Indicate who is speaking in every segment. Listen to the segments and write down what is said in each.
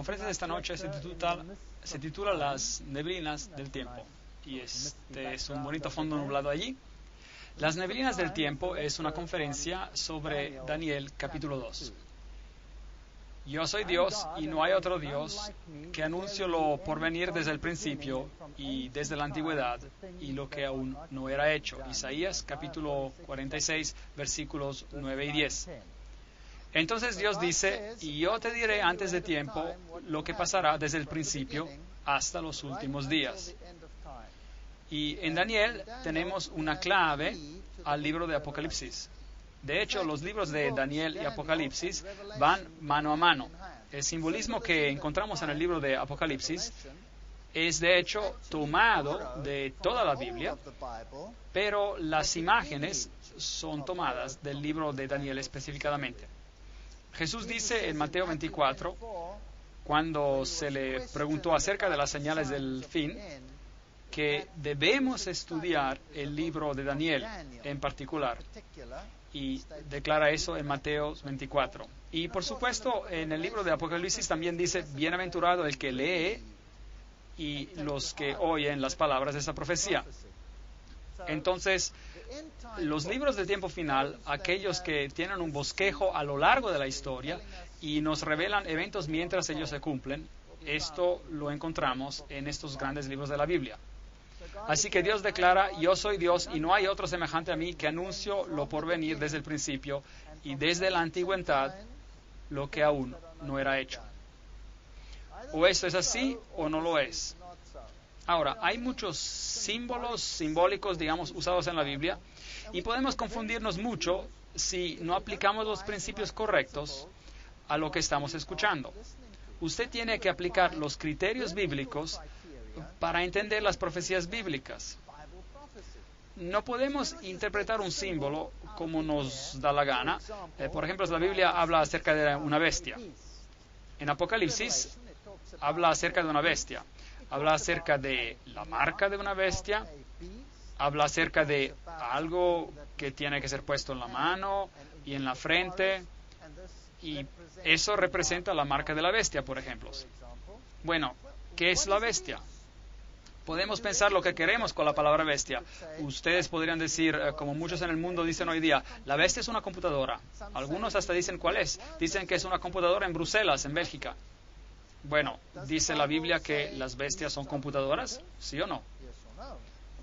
Speaker 1: conferencia de esta noche se titula Las neblinas del tiempo. Y este es un bonito fondo nublado allí. Las neblinas del tiempo es una conferencia sobre Daniel capítulo 2. Yo soy Dios y no hay otro Dios, que anuncio lo por venir desde el principio y desde la antigüedad y lo que aún no era hecho. Isaías capítulo 46 versículos 9 y 10. Entonces Dios dice, y yo te diré antes de tiempo lo que pasará desde el principio hasta los últimos días. Y en Daniel tenemos una clave al libro de Apocalipsis. De hecho, los libros de Daniel y Apocalipsis van mano a mano. El simbolismo que encontramos en el libro de Apocalipsis es de hecho tomado de toda la Biblia, pero las imágenes son tomadas del libro de Daniel específicamente. Jesús dice en Mateo 24, cuando se le preguntó acerca de las señales del fin, que debemos estudiar el libro de Daniel en particular. Y declara eso en Mateo 24. Y por supuesto, en el libro de Apocalipsis también dice, bienaventurado el que lee y los que oyen las palabras de esa profecía. Entonces, los libros del tiempo final, aquellos que tienen un bosquejo a lo largo de la historia y nos revelan eventos mientras ellos se cumplen, esto lo encontramos en estos grandes libros de la Biblia. Así que Dios declara, yo soy Dios y no hay otro semejante a mí, que anuncio lo por venir desde el principio y desde la antigüedad lo que aún no era hecho. O esto es así o no lo es. Ahora, hay muchos símbolos simbólicos, digamos, usados en la Biblia, y podemos confundirnos mucho si no aplicamos los principios correctos a lo que estamos escuchando. Usted tiene que aplicar los criterios bíblicos para entender las profecías bíblicas. No podemos interpretar un símbolo como nos da la gana. Por ejemplo, la Biblia habla acerca de una bestia. En Apocalipsis habla acerca de una bestia. Habla acerca de la marca de una bestia. Habla acerca de algo que tiene que ser puesto en la mano y en la frente. Y eso representa la marca de la bestia, por ejemplo. Bueno, ¿qué es la bestia? Podemos pensar lo que queremos con la palabra bestia. Ustedes podrían decir, como muchos en el mundo dicen hoy día, la bestia es una computadora. Algunos hasta dicen cuál es. Dicen que es una computadora en Bruselas, en Bélgica. Bueno, ¿dice la Biblia que las bestias son computadoras? ¿Sí o no?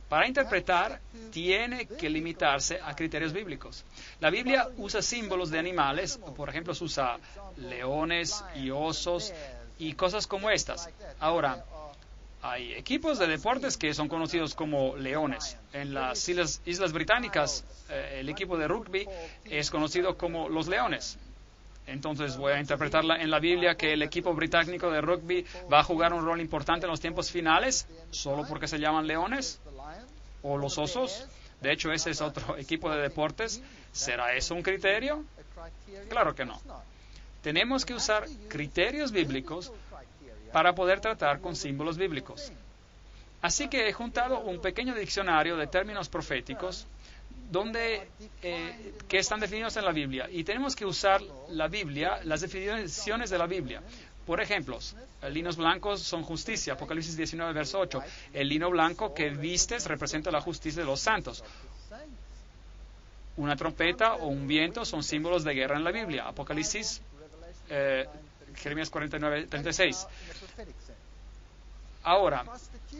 Speaker 1: Para interpretar, tiene que limitarse a criterios bíblicos. La Biblia usa símbolos de animales, por ejemplo, se usa leones y osos y cosas como estas. Ahora, hay equipos de deportes que son conocidos como leones. En las Islas Británicas, el equipo de rugby es conocido como los leones. Entonces voy a interpretarla en la Biblia que el equipo británico de rugby va a jugar un rol importante en los tiempos finales, solo porque se llaman leones, o los osos. De hecho, ese es otro equipo de deportes. ¿Será eso un criterio? Claro que no. Tenemos que usar criterios bíblicos para poder tratar con símbolos bíblicos. Así que he juntado un pequeño diccionario de términos proféticos que están definidos en la Biblia. Y tenemos que usar la Biblia, las definiciones de la Biblia. Por ejemplo, linos blancos son justicia, Apocalipsis 19, verso 8. El lino blanco que vistes representa la justicia de los santos. Una trompeta o un viento son símbolos de guerra en la Biblia, Apocalipsis Jeremías 49, 36. Ahora,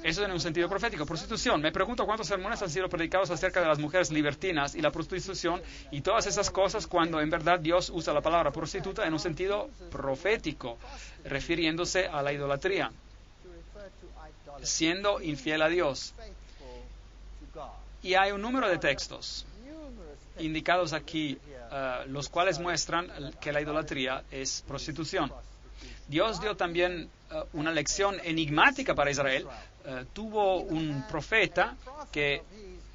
Speaker 1: eso en un sentido profético. Prostitución. Me pregunto cuántos sermones han sido predicados acerca de las mujeres libertinas y la prostitución y todas esas cosas cuando en verdad Dios usa la palabra prostituta en un sentido profético, refiriéndose a la idolatría, siendo infiel a Dios. Y hay un número de textos indicados aquí, los cuales muestran que la idolatría es prostitución. Dios dio también una lección enigmática para Israel. Tuvo un profeta que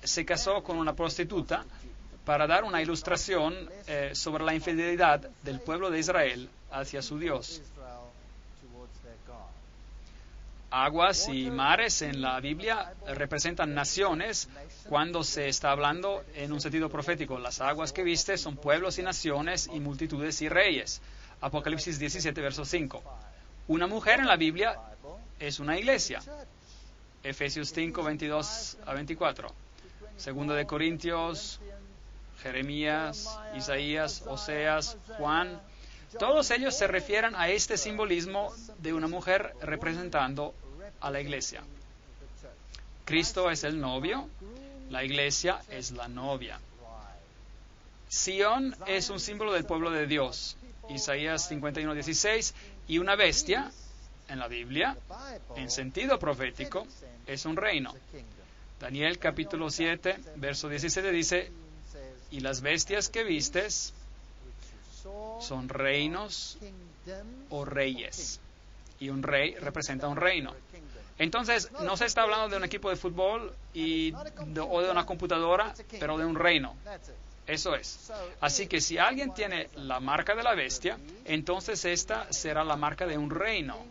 Speaker 1: se casó con una prostituta para dar una ilustración sobre la infidelidad del pueblo de Israel hacia su Dios. Aguas y mares en la Biblia representan naciones cuando se está hablando en un sentido profético. Las aguas que viste son pueblos y naciones y multitudes y reyes. Apocalipsis 17, verso 5. Una mujer en la Biblia es una iglesia. Efesios 5, 22 a 24. Segundo de Corintios, Jeremías, Isaías, Oseas, Juan. Todos ellos se refieren a este simbolismo de una mujer representando a la iglesia. Cristo es el novio, la iglesia es la novia. Sión es un símbolo del pueblo de Dios. Isaías 51, 16. Y una bestia, en la Biblia, en sentido profético, es un reino. Daniel capítulo 7, verso 17 dice, y las bestias que vistes son reinos o reyes. Y un rey representa un reino. Entonces, no se está hablando de un equipo de fútbol o de una computadora, pero de un reino. Eso es. Así que si alguien tiene la marca de la bestia, entonces esta será la marca de un reino.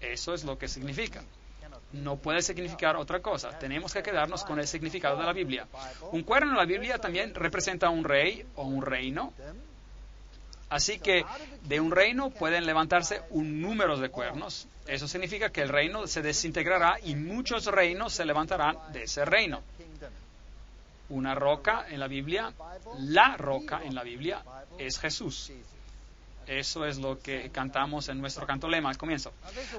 Speaker 1: Eso es lo que significa. No puede significar otra cosa. Tenemos que quedarnos con el significado de la Biblia. Un cuerno en la Biblia también representa a un rey o un reino. Así que de un reino pueden levantarse un número de cuernos. Eso significa que el reino se desintegrará y muchos reinos se levantarán de ese reino. Una roca en la Biblia, la roca en la Biblia es Jesús. Eso es lo que cantamos en nuestro canto lema al comienzo.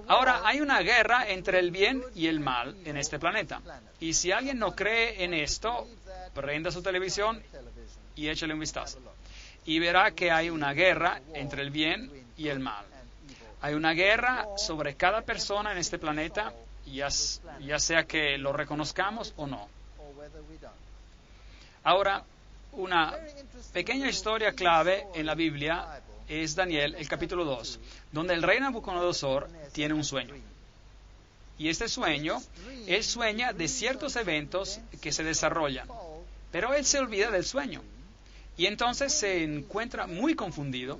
Speaker 1: Ahora, hay una guerra entre el bien y el mal en este planeta. Y si alguien no cree en esto, prenda su televisión y échale un vistazo. Y verá que hay una guerra entre el bien y el mal. Hay una guerra sobre cada persona en este planeta, ya sea que lo reconozcamos o no. Ahora, una pequeña historia clave en la Biblia es Daniel, el capítulo 2, donde el rey Nabucodonosor tiene un sueño. Y este sueño, él sueña de ciertos eventos que se desarrollan, pero él se olvida del sueño. Y entonces se encuentra muy confundido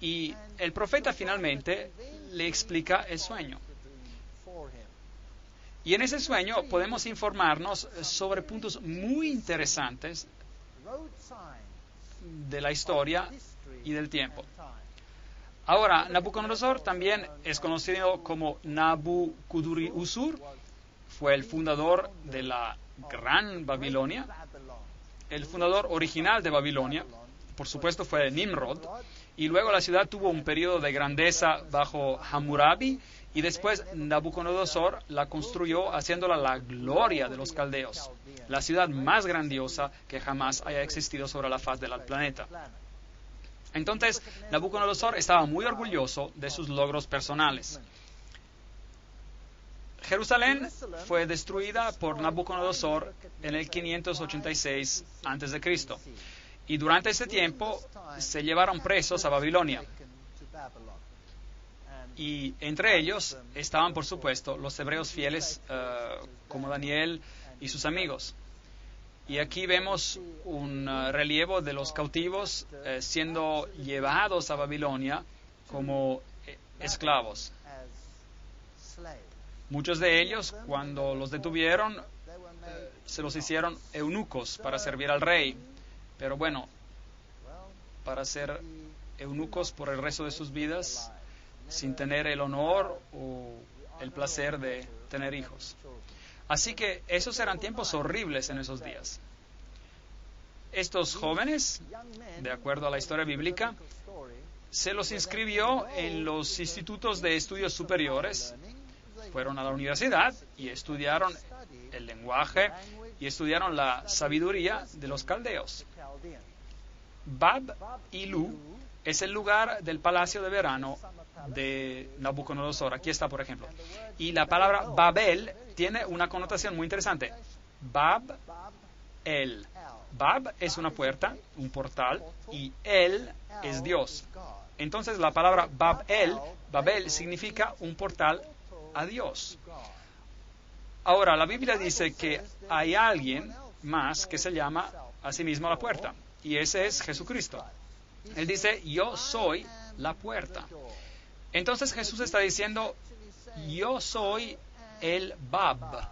Speaker 1: y el profeta finalmente le explica el sueño. Y en ese sueño podemos informarnos sobre puntos muy interesantes de la historia y del tiempo. Ahora, Nabucodonosor también es conocido como Nabucodonosor, fue el fundador de la Gran Babilonia, el fundador original de Babilonia, por supuesto fue Nimrod, y luego la ciudad tuvo un periodo de grandeza bajo Hammurabi, y después Nabucodonosor la construyó haciéndola la gloria de los caldeos, la ciudad más grandiosa que jamás haya existido sobre la faz del planeta. Entonces, Nabucodonosor estaba muy orgulloso de sus logros personales. Jerusalén fue destruida por Nabucodonosor en el 586 a.C. Y durante ese tiempo se llevaron presos a Babilonia. Y entre ellos estaban, por supuesto, los hebreos fieles como Daniel y sus amigos. Y aquí vemos un relievo de los cautivos siendo llevados a Babilonia como esclavos. Muchos de ellos, cuando los detuvieron, se los hicieron eunucos para servir al rey. Pero bueno, para ser eunucos por el resto de sus vidas, sin tener el honor o el placer de tener hijos. Así que esos eran tiempos horribles en esos días. Estos jóvenes, de acuerdo a la historia bíblica, se los inscribió en los institutos de estudios superiores, fueron a la universidad y estudiaron el lenguaje y estudiaron la sabiduría de los caldeos. Bab y Lu es el lugar del palacio de verano de Nabucodonosor. Aquí está, por ejemplo. Y la palabra Babel tiene una connotación muy interesante. Bab-el. Bab es una puerta, un portal, y El es Dios. Entonces la palabra Babel significa un portal a Dios. Ahora, la Biblia dice que hay alguien más que se llama a sí mismo la puerta, y ese es Jesucristo. Él dice, yo soy la puerta. Entonces Jesús está diciendo, yo soy el Bab,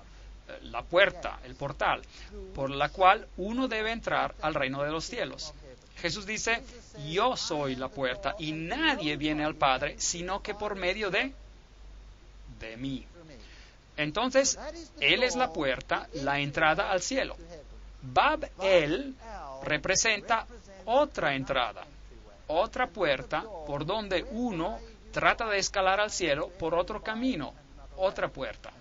Speaker 1: la puerta, el portal, por la cual uno debe entrar al reino de los cielos. Jesús dice, yo soy la puerta y nadie viene al Padre sino que por medio de mí. Entonces, Él es la puerta, la entrada al cielo. Bab El representa otra entrada, otra puerta por donde uno trata de escalar al cielo por otro camino, otra puerta.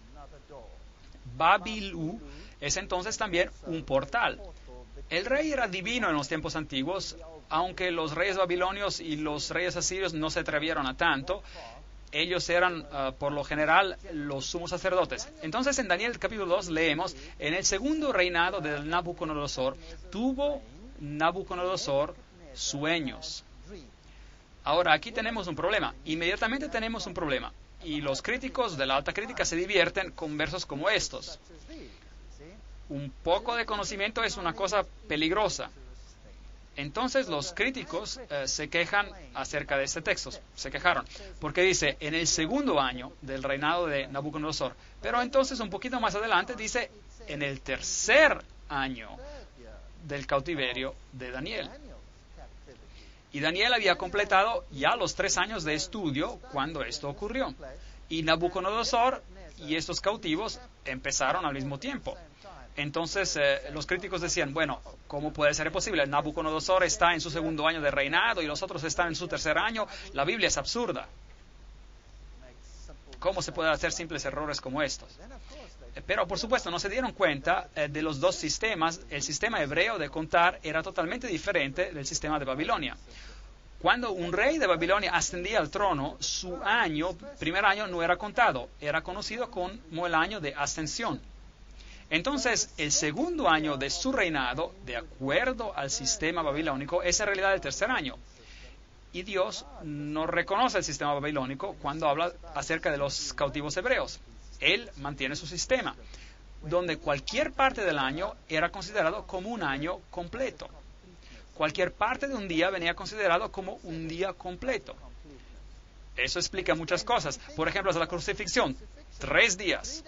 Speaker 1: Babilú es entonces también un portal. El rey era divino en los tiempos antiguos, aunque los reyes babilonios y los reyes asirios no se atrevieron a tanto. Ellos eran, por lo general, los sumos sacerdotes. Entonces, en Daniel capítulo 2 leemos, en el segundo reinado de Nabucodonosor, tuvo Nabucodonosor sueños. Ahora, aquí tenemos un problema. Inmediatamente tenemos un problema. Y los críticos de la alta crítica se divierten con versos como estos. Un poco de conocimiento es una cosa peligrosa. Entonces los críticos se quejan acerca de este texto, se quejaron, porque dice, en el segundo año del reinado de Nabucodonosor, pero entonces un poquito más adelante dice, en el tercer año del cautiverio de Daniel. Y Daniel había completado ya los 3 años de estudio cuando esto ocurrió. Y Nabucodonosor y estos cautivos empezaron al mismo tiempo. Entonces los críticos decían, bueno, ¿cómo puede ser posible? Nabucodonosor está en su segundo año de reinado y los otros están en su tercer año. La Biblia es absurda. ¿Cómo se puede hacer simples errores como estos? Pero por supuesto no se dieron cuenta de los dos sistemas. El sistema hebreo de contar era totalmente diferente del sistema de Babilonia. Cuando un rey de Babilonia ascendía al trono, su primer año no era contado, era conocido como el año de ascensión. Entonces, el segundo año de su reinado, de acuerdo al sistema babilónico, es en realidad el tercer año. Y Dios no reconoce el sistema babilónico cuando habla acerca de los cautivos hebreos. Él mantiene su sistema, donde cualquier parte del año era considerado como un año completo. Cualquier parte de un día venía considerado como un día completo. Eso explica muchas cosas. Por ejemplo, la crucifixión, 3 días.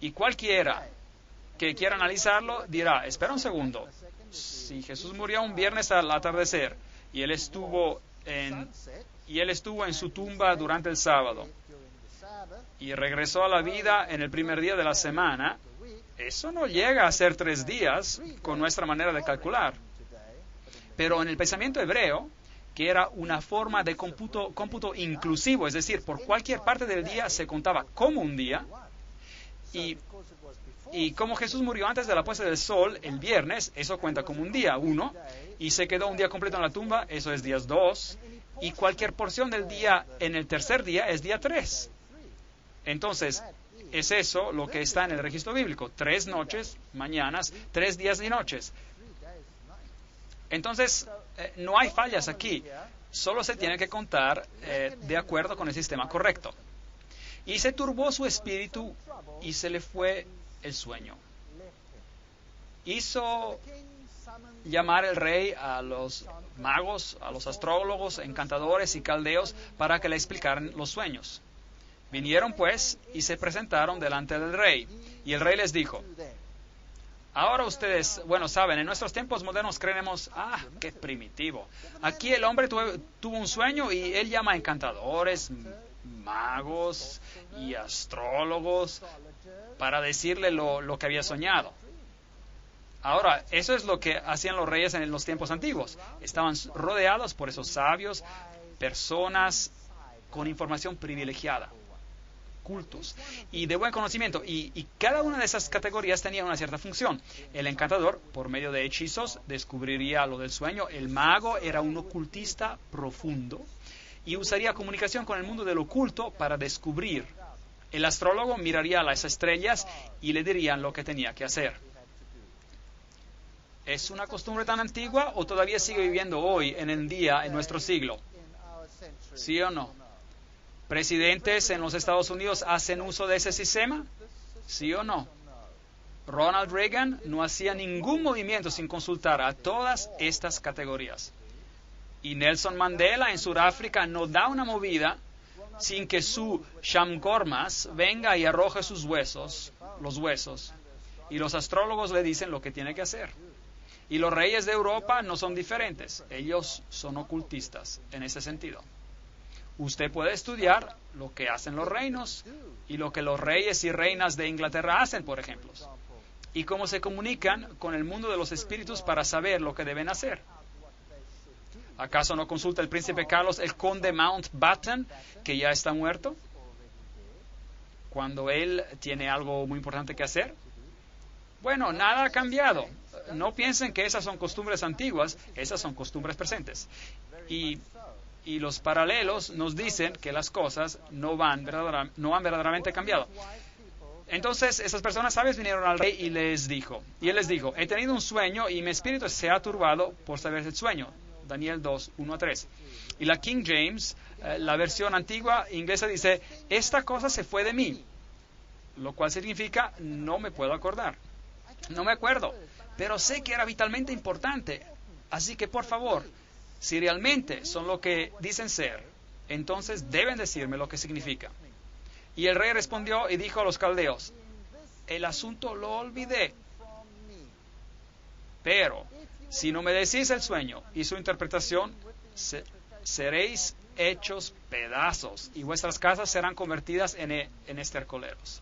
Speaker 1: Y cualquiera que quiera analizarlo dirá, espera un segundo, si Jesús murió un viernes al atardecer y él estuvo en su tumba durante el sábado y regresó a la vida en el primer día de la semana, eso no llega a ser 3 días con nuestra manera de calcular. Pero en el pensamiento hebreo, que era una forma de cómputo inclusivo, es decir, por cualquier parte del día se contaba como un día. Y como Jesús murió antes de la puesta del sol, el viernes, eso cuenta como un día 1, y se quedó un día completo en la tumba, eso es días 2, y cualquier porción del día en el tercer día es día 3. Entonces, es eso lo que está en el registro bíblico, 3 noches, mañanas, 3 días y noches. Entonces, no hay fallas aquí, solo se tiene que contar de acuerdo con el sistema correcto. Y se turbó su espíritu y se le fue el sueño. Hizo llamar el rey a los magos, a los astrólogos, encantadores y caldeos para que le explicaran los sueños. Vinieron pues y se presentaron delante del rey. Y el rey les dijo, ahora ustedes, saben, en nuestros tiempos modernos creemos, qué primitivo. Aquí el hombre tuvo un sueño y él llama a encantadores, magos y astrólogos para decirle lo que había soñado. Ahora, eso es lo que hacían los reyes en los tiempos antiguos. Estaban rodeados por esos sabios, personas con información privilegiada, cultos y de buen conocimiento. Y cada una de esas categorías tenía una cierta función. El encantador, por medio de hechizos, descubriría lo del sueño. El mago era un ocultista profundo y usaría comunicación con el mundo del oculto para descubrir. El astrólogo miraría a las estrellas y le dirían lo que tenía que hacer. ¿Es una costumbre tan antigua o todavía sigue viviendo hoy en el día, en nuestro siglo? ¿Sí o no? ¿Presidentes en los Estados Unidos hacen uso de ese sistema? ¿Sí o no? Ronald Reagan no hacía ningún movimiento sin consultar a todas estas categorías. Y Nelson Mandela en Sudáfrica no da una movida sin que su Shamgormas venga y arroje los huesos, y los astrólogos le dicen lo que tiene que hacer. Y los reyes de Europa no son diferentes. Ellos son ocultistas en ese sentido. Usted puede estudiar lo que hacen los reinos y lo que los reyes y reinas de Inglaterra hacen, por ejemplo. Y cómo se comunican con el mundo de los espíritus para saber lo que deben hacer. ¿Acaso no consulta el príncipe Carlos el conde Mountbatten, que ya está muerto, cuando él tiene algo muy importante que hacer? Bueno, nada ha cambiado. No piensen que esas son costumbres antiguas, esas son costumbres presentes. Y los paralelos nos dicen que las cosas no han verdaderamente cambiado. Entonces, esas personas sabias vinieron al rey y él les dijo, he tenido un sueño y mi espíritu se ha turbado por saber el sueño. Daniel 2, 1-3. Y la King James, la versión antigua inglesa, dice, esta cosa se fue de mí, lo cual significa no me puedo acordar. No me acuerdo, pero sé que era vitalmente importante. Así que, por favor, si realmente son lo que dicen ser, entonces deben decirme lo que significa. Y el rey respondió y dijo a los caldeos, el asunto lo olvidé. Pero, si no me decís el sueño y su interpretación, seréis hechos pedazos y vuestras casas serán convertidas en estercoleros.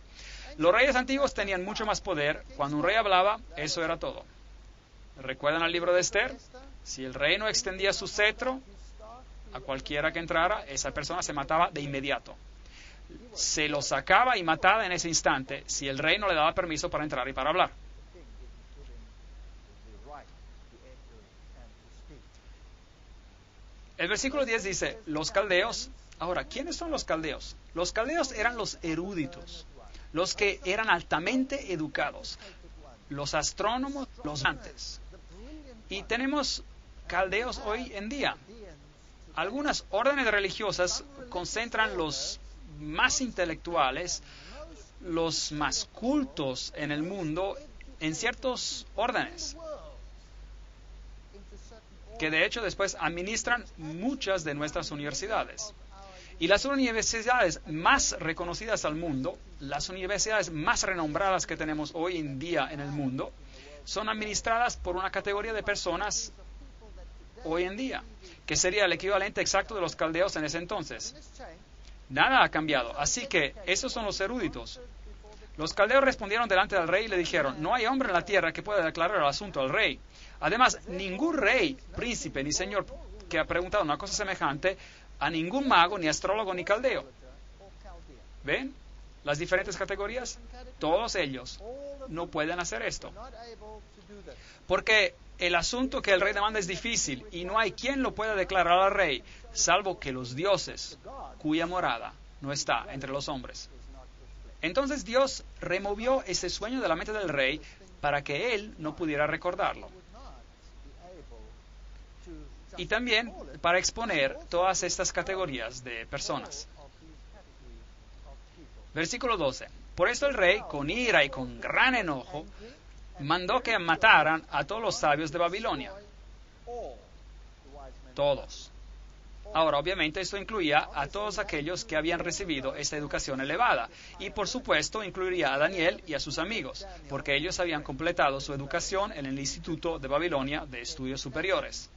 Speaker 1: Los reyes antiguos tenían mucho más poder. Cuando un rey hablaba, eso era todo. ¿Recuerdan el libro de Esther? Si el rey no extendía su cetro a cualquiera que entrara, esa persona se mataba de inmediato. Se lo sacaba y mataba en ese instante si el rey no le daba permiso para entrar y para hablar. El versículo 10 dice, los caldeos. Ahora, ¿quiénes son los caldeos? Los caldeos eran los eruditos, los que eran altamente educados, los astrónomos, los antes. Y tenemos caldeos hoy en día. Algunas órdenes religiosas concentran los más intelectuales, los más cultos en el mundo, en ciertos órdenes, que de hecho después administran muchas de nuestras universidades. Y las universidades más reconocidas al mundo, las universidades más renombradas que tenemos hoy en día en el mundo, son administradas por una categoría de personas hoy en día, que sería el equivalente exacto de los caldeos en ese entonces. Nada ha cambiado, así que esos son los eruditos. Los caldeos respondieron delante del rey y le dijeron, no hay hombre en la tierra que pueda declarar el asunto al rey. Además, ningún rey, príncipe ni señor que ha preguntado una cosa semejante a ningún mago, ni astrólogo, ni caldeo. ¿Ven las diferentes categorías? Todos ellos no pueden hacer esto. Porque el asunto que el rey demanda es difícil y no hay quien lo pueda declarar al rey, salvo que los dioses, cuya morada no está entre los hombres. Entonces Dios removió ese sueño de la mente del rey para que él no pudiera recordarlo. Y también para exponer todas estas categorías de personas. Versículo 12. Por esto el rey, con ira y con gran enojo, mandó que mataran a todos los sabios de Babilonia. Todos. Ahora, obviamente, esto incluía a todos aquellos que habían recibido esta educación elevada. Y, por supuesto, incluiría a Daniel y a sus amigos, porque ellos habían completado su educación en el Instituto de Babilonia de Estudios Superiores.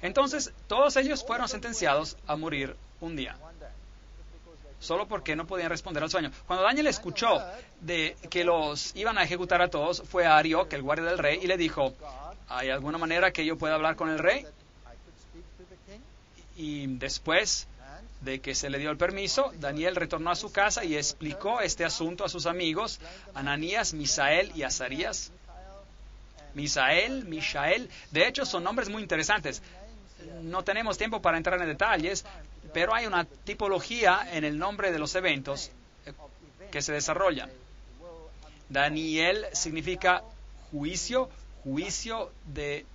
Speaker 1: Entonces, todos ellos fueron sentenciados a morir un día, solo porque no podían responder al sueño. Cuando Daniel escuchó de que los iban a ejecutar a todos, fue a Arioc, el guardia del rey, y le dijo, ¿hay alguna manera que yo pueda hablar con el rey? Y después de que se le dio el permiso, Daniel retornó a su casa y explicó este asunto a sus amigos, Ananías, Misael y Azarías. Misael, Mishael, de hecho son nombres muy interesantes. No tenemos tiempo para entrar en detalles, pero hay una tipología en el nombre de los eventos que se desarrollan. Daniel significa juicio, juicio de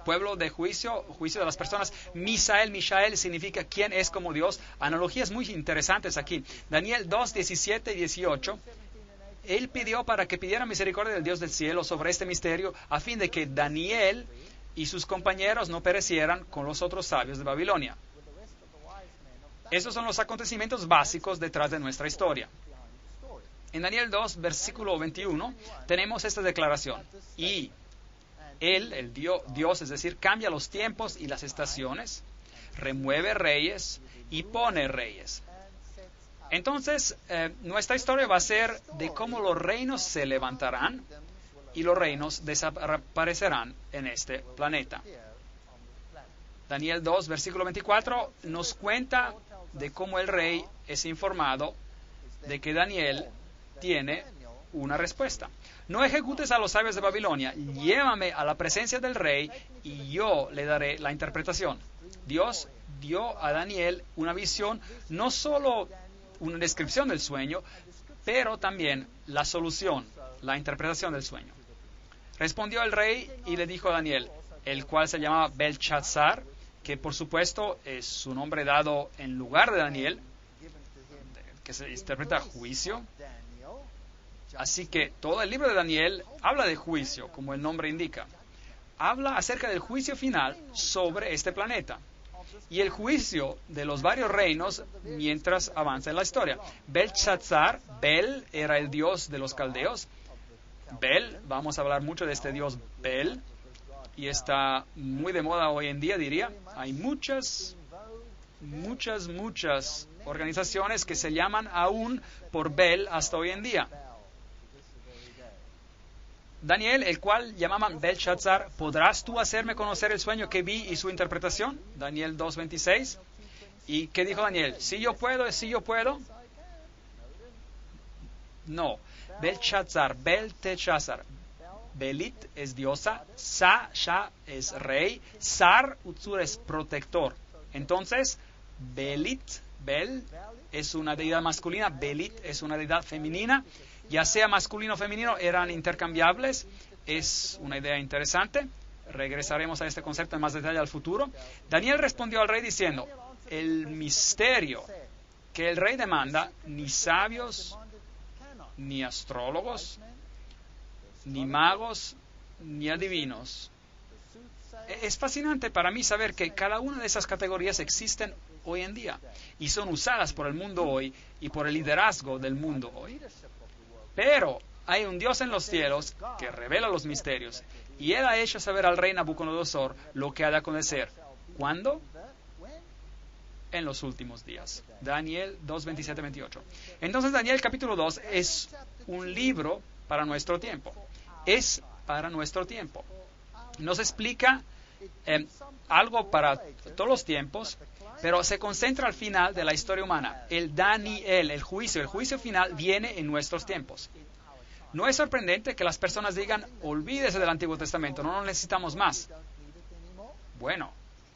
Speaker 1: pueblo de juicio, juicio de las personas. Misael, Mishael significa quién es como Dios. Analogías muy interesantes aquí. Daniel 2, 17 y 18. Él pidió para que pidiera misericordia del Dios del cielo sobre este misterio, a fin de que Daniel y sus compañeros no perecieran con los otros sabios de Babilonia. Esos son los acontecimientos básicos detrás de nuestra historia. En Daniel 2, versículo 21, tenemos esta declaración. Y Él, el Dios, es decir, cambia los tiempos y las estaciones, remueve reyes y pone reyes. Entonces, nuestra historia va a ser de cómo los reinos se levantarán y los reinos desaparecerán en este planeta. Daniel 2, versículo 24, nos cuenta de cómo el rey es informado de que Daniel tiene una respuesta. No ejecutes a los sabios de Babilonia, llévame a la presencia del rey y yo le daré la interpretación. Dios dio a Daniel una visión, no solo una descripción del sueño, pero también la solución, la interpretación del sueño. Respondió el rey y le dijo a Daniel, el cual se llamaba Belshazzar, que por supuesto es su nombre dado en lugar de Daniel, que se interpreta juicio. Así que todo el libro de Daniel habla de juicio, como el nombre indica. Habla acerca del juicio final sobre este planeta y el juicio de los varios reinos mientras avanza en la historia. Belshazzar, Bel era el dios de los caldeos. Bel, vamos a hablar mucho de este dios Bel, y está muy de moda hoy en día, diría. Hay muchas organizaciones que se llaman aún por Bel hasta hoy en día. Daniel, el cual llamaban Belshazzar, ¿podrás tú hacerme conocer el sueño que vi y su interpretación? Daniel 2:26. ¿Y qué dijo Daniel? ¿Sí yo puedo? ¿Sí yo puedo? No. Belshazzar, Belteshazzar. Belit es diosa, Sha es rey, Sar, Utsur es protector. Entonces, Bel es una deidad masculina, Belit es una deidad femenina. Ya sea masculino o femenino, eran intercambiables. Es una idea interesante. Regresaremos a este concepto en más detalle al futuro. Daniel respondió al rey diciendo, el misterio que el rey demanda, ni sabios, ni astrólogos, ni magos, ni adivinos. Es fascinante para mí saber que cada una de esas categorías existen hoy en día y son usadas por el mundo hoy y por el liderazgo del mundo hoy. Pero hay un Dios en los cielos que revela los misterios y Él ha hecho saber al rey Nabucodonosor lo que ha de acontecer. ¿Cuándo? En los últimos días. Daniel 2, 27, 28. Entonces Daniel capítulo 2 es un libro para nuestro tiempo. Es para nuestro tiempo. Nos explica algo para todos los tiempos, pero se concentra al final de la historia humana. El Daniel, el juicio final viene en nuestros tiempos. No es sorprendente que las personas digan, olvídese del Antiguo Testamento, no lo necesitamos más. Bueno,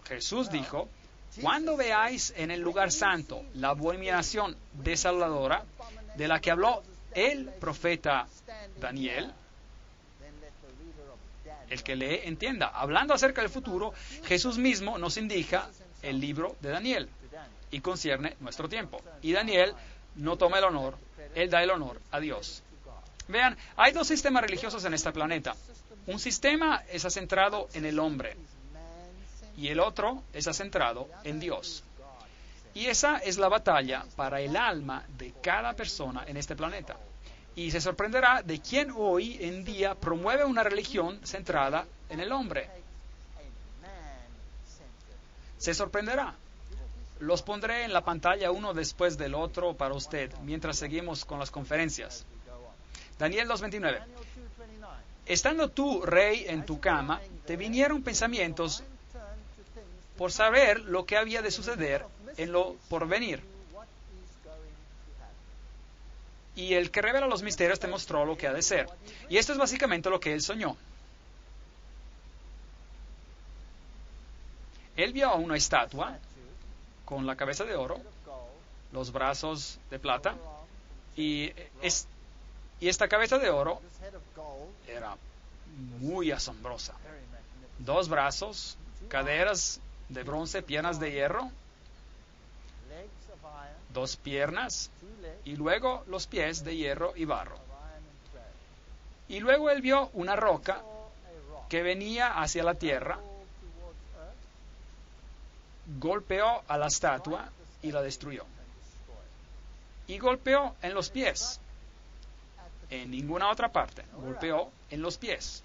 Speaker 1: Jesús dijo, cuando veáis en el lugar santo la abominación desoladora de la que habló el profeta Daniel, el que lee entienda. Hablando acerca del futuro, Jesús mismo nos indica el libro de Daniel y concierne nuestro tiempo. Y Daniel no toma el honor, él da el honor a Dios. Vean, hay dos sistemas religiosos en este planeta. Un sistema está centrado en el hombre y el otro está centrado en Dios. Y esa es la batalla para el alma de cada persona en este planeta. Y se sorprenderá de quién hoy en día promueve una religión centrada en el hombre. Se sorprenderá. Los pondré en la pantalla uno después del otro para usted, mientras seguimos con las conferencias. Daniel 2:29. Estando tú, rey, en tu cama, te vinieron pensamientos por saber lo que había de suceder en lo porvenir. Y el que revela los misterios te mostró lo que ha de ser. Y esto es básicamente lo que él soñó. Él vio a una estatua con la cabeza de oro, los brazos de plata, y esta cabeza de oro era muy asombrosa. 2 brazos, caderas de bronce, piernas de hierro, 2 piernas, y luego los pies de hierro y barro. Y luego él vio una roca que venía hacia la tierra, golpeó a la estatua y la destruyó. Y golpeó en los pies en ninguna otra parte. Golpeó en los pies.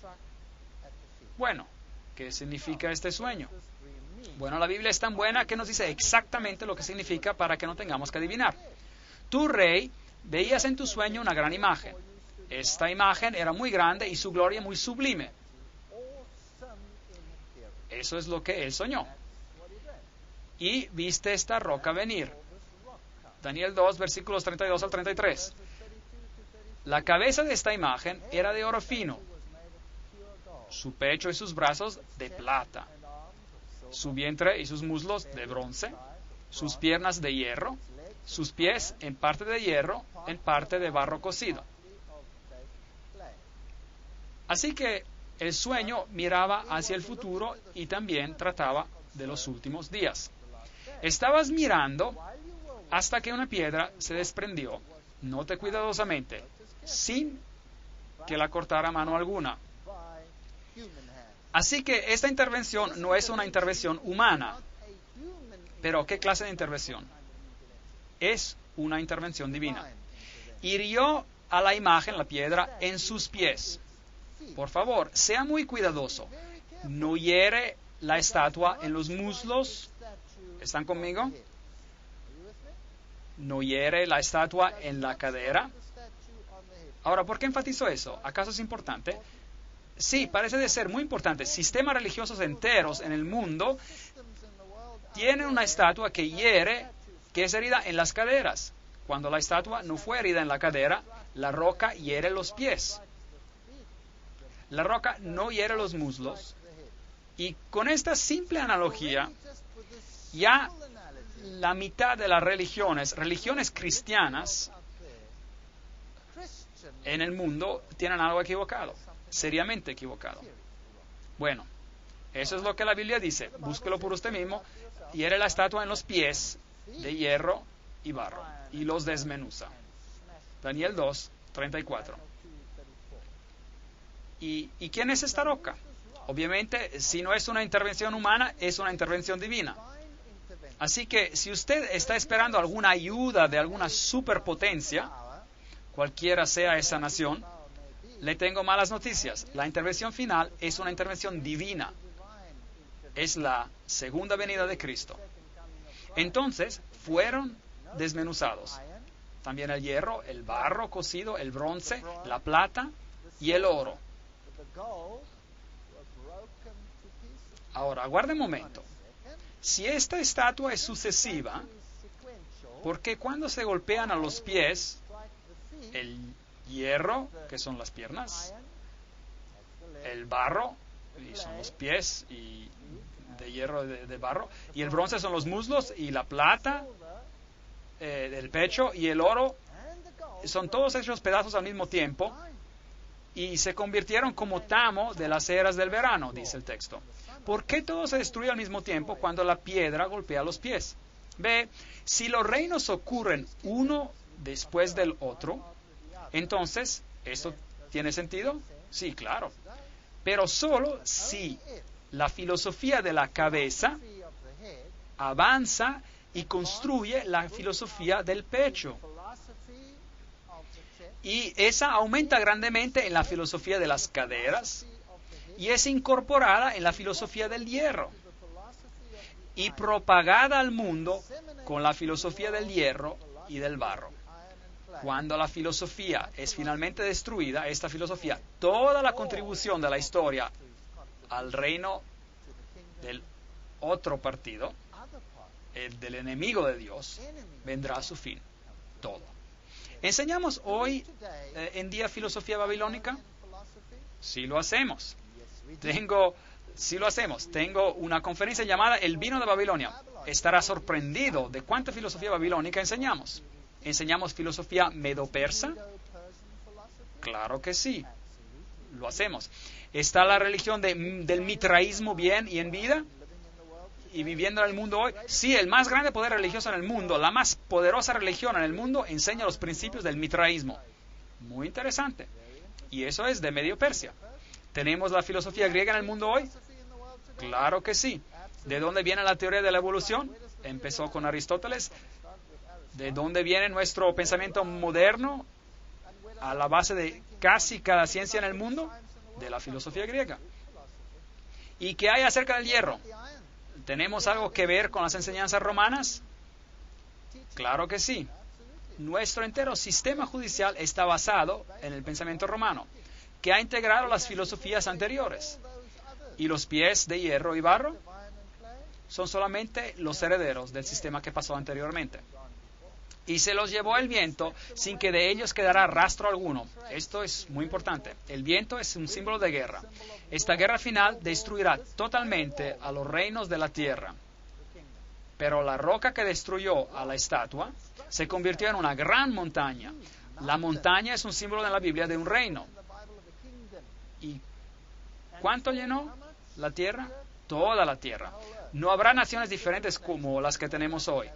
Speaker 1: Bueno, ¿qué significa este sueño? Bueno, la Biblia es tan buena que nos dice exactamente lo que significa para que no tengamos que adivinar. Tú, rey, veías en tu sueño una gran imagen. Esta imagen era muy grande y su gloria muy sublime. Eso es lo que él soñó. Y viste esta roca venir. Daniel 2, versículos 32 al 33. La cabeza de esta imagen era de oro fino, su pecho y sus brazos de plata, su vientre y sus muslos de bronce, sus piernas de hierro, sus pies en parte de hierro, en parte de barro cocido. Así que el sueño miraba hacia el futuro y también trataba de los últimos días. Estabas mirando hasta que una piedra se desprendió, note cuidadosamente, sin que la cortara mano alguna. Así que esta intervención no es una intervención humana. Pero ¿qué clase de intervención? Es una intervención divina. Hirió a la imagen, la piedra, en sus pies. Por favor, sea muy cuidadoso. No hiere la estatua en los muslos. ¿Están conmigo? No hiere la estatua en la cadera. Ahora, ¿por qué enfatizo eso? ¿Acaso es importante? Sí, parece de ser muy importante. Sistemas religiosos enteros en el mundo tienen una estatua que hiere, que es herida en las caderas. Cuando la estatua no fue herida en la cadera, la roca hiere los pies. La roca no hiere los muslos. Y con esta simple analogía, ya la mitad de las religiones cristianas en el mundo, tienen algo equivocado, seriamente equivocado. Bueno, eso es lo que la Biblia dice. Búsquelo por usted mismo. Hiere la estatua en los pies de hierro y barro y los desmenuza. Daniel 2, 34. ¿Y quién es esta roca? Obviamente, si no es una intervención humana, es una intervención divina. Así que si usted está esperando alguna ayuda de alguna superpotencia, cualquiera sea esa nación, le tengo malas noticias. La intervención final es una intervención divina. Es la segunda venida de Cristo. Entonces, fueron desmenuzados. También el hierro, el barro cocido, el bronce, la plata y el oro. Ahora, aguarde un momento. Si esta estatua es sucesiva, ¿por qué cuando se golpean a los pies, el hierro, que son las piernas, el barro, y son los pies, y de hierro, de barro, y el bronce son los muslos, y la plata, el pecho, y el oro, son todos hechos pedazos al mismo tiempo, y se convirtieron como tamo de las eras del verano, dice el texto? ¿Por qué todo se destruye al mismo tiempo cuando la piedra golpea los pies? Ve, si los reinos ocurren uno después del otro, entonces, ¿esto tiene sentido? Sí, claro. Pero solo si la filosofía de la cabeza avanza y construye la filosofía del pecho. Y esa aumenta grandemente en la filosofía de las caderas y es incorporada en la filosofía del hierro y propagada al mundo con la filosofía del hierro y del barro. Cuando la filosofía es finalmente destruida, esta filosofía, toda la contribución de la historia al reino del otro partido, el del enemigo de Dios, vendrá a su fin. Todo. ¿Enseñamos hoy en día filosofía babilónica? Sí lo hacemos. Tengo una conferencia llamada El vino de Babilonia. Estará sorprendido de cuánta filosofía babilónica enseñamos. ¿Enseñamos filosofía medo-persa? Claro que sí. Lo hacemos. ¿Está la religión del mitraísmo bien y en vida? ¿Y viviendo en el mundo hoy? Sí, el más grande poder religioso en el mundo, la más poderosa religión en el mundo, enseña los principios del mitraísmo. Muy interesante. Y eso es de Medio Persia. ¿Tenemos la filosofía griega en el mundo hoy? Claro que sí. ¿De dónde viene la teoría de la evolución? Empezó con Aristóteles. ¿De dónde viene nuestro pensamiento moderno? a la base de casi cada ciencia en el mundo, de la filosofía griega. ¿Y qué hay acerca del hierro? ¿Tenemos algo que ver con las enseñanzas romanas? Claro que sí. Nuestro entero sistema judicial está basado en el pensamiento romano, que ha integrado las filosofías anteriores. Y los pies de hierro y barro son solamente los herederos del sistema que pasó anteriormente. Y se los llevó el viento sin que de ellos quedara rastro alguno. Esto es muy importante. El viento es un símbolo de guerra. Esta guerra final destruirá totalmente a los reinos de la tierra. Pero la roca que destruyó a la estatua se convirtió en una gran montaña. La montaña es un símbolo en la Biblia de un reino. ¿Y cuánto llenó la tierra? Toda la tierra. No habrá naciones diferentes como las que tenemos hoy.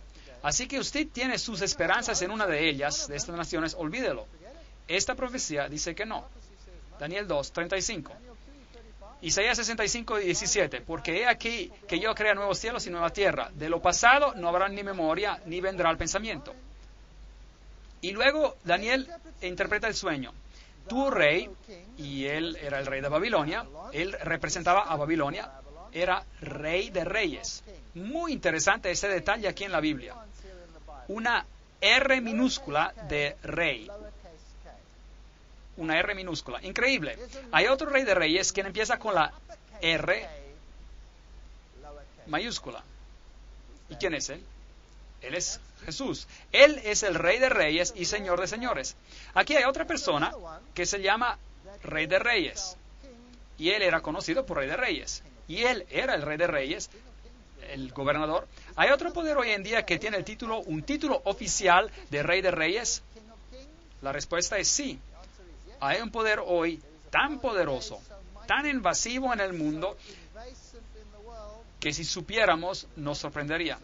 Speaker 1: Así que usted tiene sus esperanzas en una de ellas, de estas naciones, olvídelo. Esta profecía dice que no. Daniel 2, 35. Isaías 65, 17. Porque he aquí que yo crea nuevos cielos y nueva tierra. De lo pasado no habrá ni memoria, ni vendrá el pensamiento. Y luego Daniel interpreta el sueño. Tu rey, y él era el rey de Babilonia, él representaba a Babilonia, era rey de reyes. Muy interesante ese detalle aquí en la Biblia. Una R minúscula de rey. Una R minúscula. Increíble. Hay otro rey de reyes quien empieza con la R mayúscula. ¿Y quién es él? Él es Jesús. Él es el rey de reyes y señor de señores. Aquí hay otra persona que se llama rey de reyes. Y él era conocido por rey de reyes. Y él era el rey de reyes, el gobernador. ¿Hay otro poder hoy en día que tiene un título oficial de rey de reyes? La respuesta es sí. Hay un poder hoy tan poderoso, tan invasivo en el mundo, que si supiéramos nos sorprendería.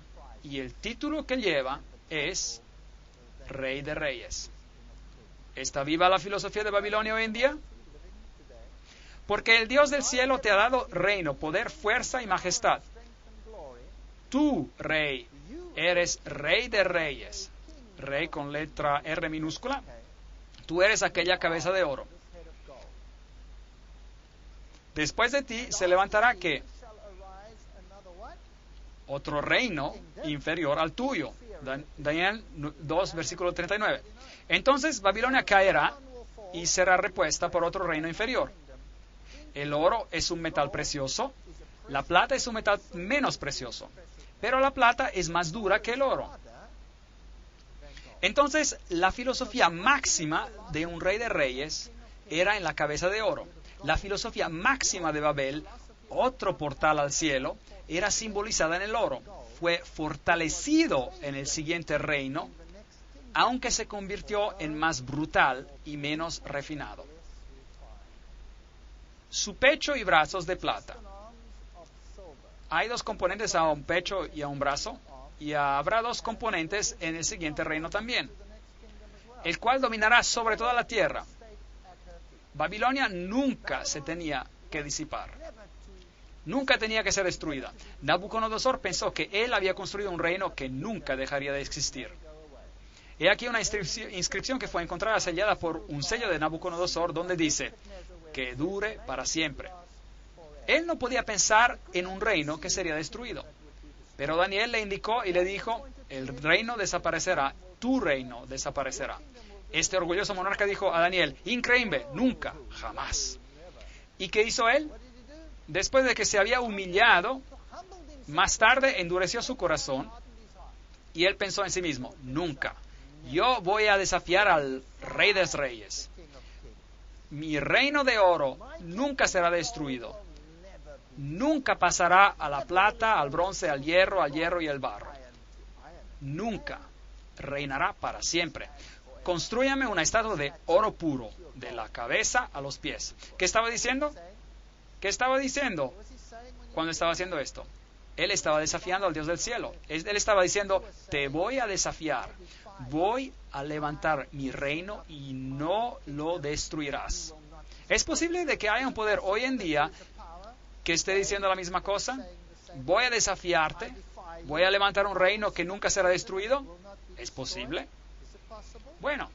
Speaker 1: Y el título que lleva es Rey de Reyes. ¿Está viva la filosofía de Babilonia hoy en día? Porque el Dios del cielo te ha dado reino, poder, fuerza y majestad. Tú, rey, eres Rey de Reyes. Rey con letra R minúscula. Tú eres aquella cabeza de oro. Después de ti se levantará ¿qué? Otro reino inferior al tuyo. Daniel 2, versículo 39. Entonces Babilonia caerá y será repuesta por otro reino inferior. El oro es un metal precioso, la plata es un metal menos precioso, pero la plata es más dura que el oro. Entonces, la filosofía máxima de un rey de reyes era en la cabeza de oro. La filosofía máxima de Babel, otro portal al cielo, era simbolizada en el oro. Fue fortalecido en el siguiente reino, aunque se convirtió en más brutal y menos refinado. Su pecho y brazos de plata. Hay dos componentes a un pecho y a un brazo, y habrá dos componentes en el siguiente reino también, el cual dominará sobre toda la tierra. Babilonia nunca se tenía que disipar, nunca tenía que ser destruida. Nabucodonosor pensó que él había construido un reino que nunca dejaría de existir. He aquí una inscripción que fue encontrada sellada por un sello de Nabucodonosor donde dice que dure para siempre. Él no podía pensar en un reino que sería destruido. Pero Daniel le indicó y le dijo, el reino desaparecerá, tu reino desaparecerá. Este orgulloso monarca dijo a Daniel, increíble, nunca, jamás. ¿Y qué hizo él? Después de que se había humillado, más tarde endureció su corazón y él pensó en sí mismo, nunca. Yo voy a desafiar al Rey de Reyes. Mi reino de oro nunca será destruido. Nunca pasará a la plata, al bronce, al hierro y al barro. Nunca. Reinará para siempre. Constrúyame una estatua de oro puro, de la cabeza a los pies. ¿Qué estaba diciendo? ¿Qué estaba diciendo cuando estaba haciendo esto? Él estaba desafiando al Dios del cielo. Él estaba diciendo, te voy a desafiar. Voy a levantar mi reino y no lo destruirás. ¿Es posible de que haya un poder hoy en día que esté diciendo la misma cosa? Voy a desafiarte. Voy a levantar un reino que nunca será destruido. ¿Es posible? Bueno,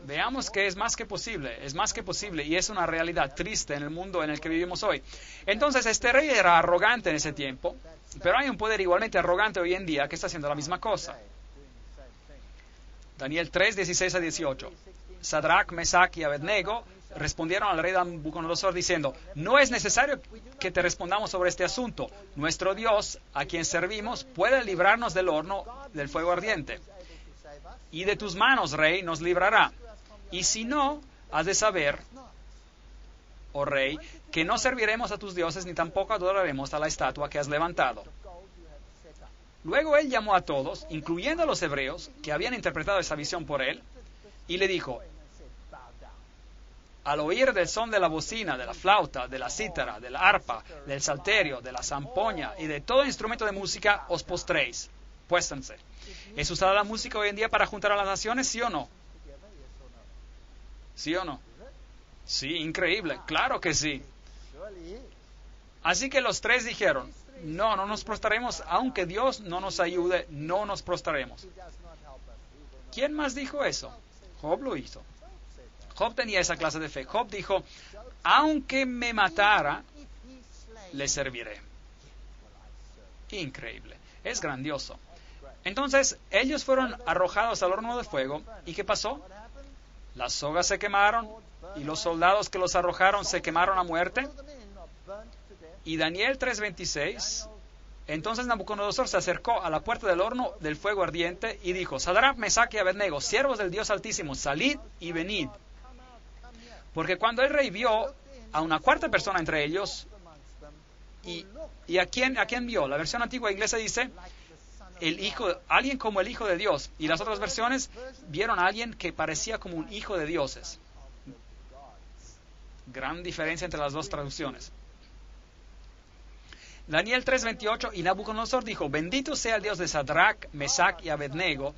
Speaker 1: Veamos que es más que posible y es una realidad triste en el mundo en el que vivimos hoy. Entonces este rey era arrogante en ese tiempo, pero hay un poder igualmente arrogante hoy en día que está haciendo la misma cosa. Daniel 3, 16 a 18. Sadrach, Mesach y Abednego respondieron al rey Nabucodonosor diciendo: no es necesario que te respondamos sobre este asunto. Nuestro Dios, a quien servimos, puede librarnos del horno del fuego ardiente. Y de tus manos, rey, nos librará. Y si no, has de saber, oh rey, que no serviremos a tus dioses ni tampoco adoraremos a la estatua que has levantado. Luego él llamó a todos, incluyendo a los hebreos, que habían interpretado esa visión por él, y le dijo: al oír del son de la bocina, de la flauta, de la cítara, de la arpa, del salterio, de la zampoña y de todo instrumento de música, os postréis. Puéstense. ¿Es usada la música hoy en día para juntar a las naciones, sí o no? ¿Sí o no? Sí, increíble, claro que sí. Así que los tres dijeron: no nos prostraremos, aunque Dios no nos ayude, no nos prostraremos. ¿Quién más dijo eso? Job lo hizo. Job tenía esa clase de fe. Job dijo: aunque me matara, le serviré. Increíble, es grandioso. Entonces, ellos fueron arrojados al horno de fuego. ¿Y qué pasó? Las sogas se quemaron y los soldados que los arrojaron se quemaron a muerte. Y Daniel 3:26, entonces Nabucodonosor se acercó a la puerta del horno del fuego ardiente y dijo: Sadrach, Mesach y Abednego, siervos del Dios Altísimo, salid y venid. Porque cuando el rey vio a una cuarta persona entre ellos, ¿y a quién vio? La versión antigua inglesa dice: alguien como el Hijo de Dios. Y las otras versiones vieron a alguien que parecía como un hijo de dioses. Gran diferencia entre las dos traducciones. Daniel 3:28, y Nabucodonosor dijo: bendito sea el Dios de Sadrach, Mesach y Abednego,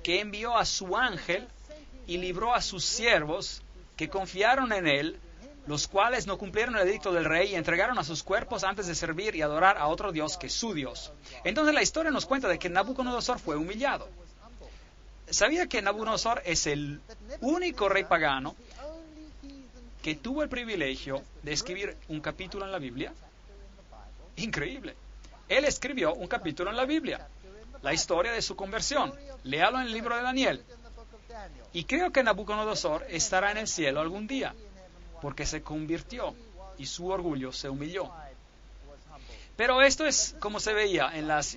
Speaker 1: que envió a su ángel y libró a sus siervos que confiaron en él, los cuales no cumplieron el edicto del rey y entregaron a sus cuerpos antes de servir y adorar a otro Dios que su Dios. Entonces la historia nos cuenta de que Nabucodonosor fue humillado. ¿Sabía que Nabucodonosor es el único rey pagano que tuvo el privilegio de escribir un capítulo en la Biblia? Increíble. Él escribió un capítulo en la Biblia, la historia de su conversión. Léalo en el libro de Daniel. Y creo que Nabucodonosor estará en el cielo algún día, porque se convirtió y su orgullo se humilló. Pero esto es como se veía,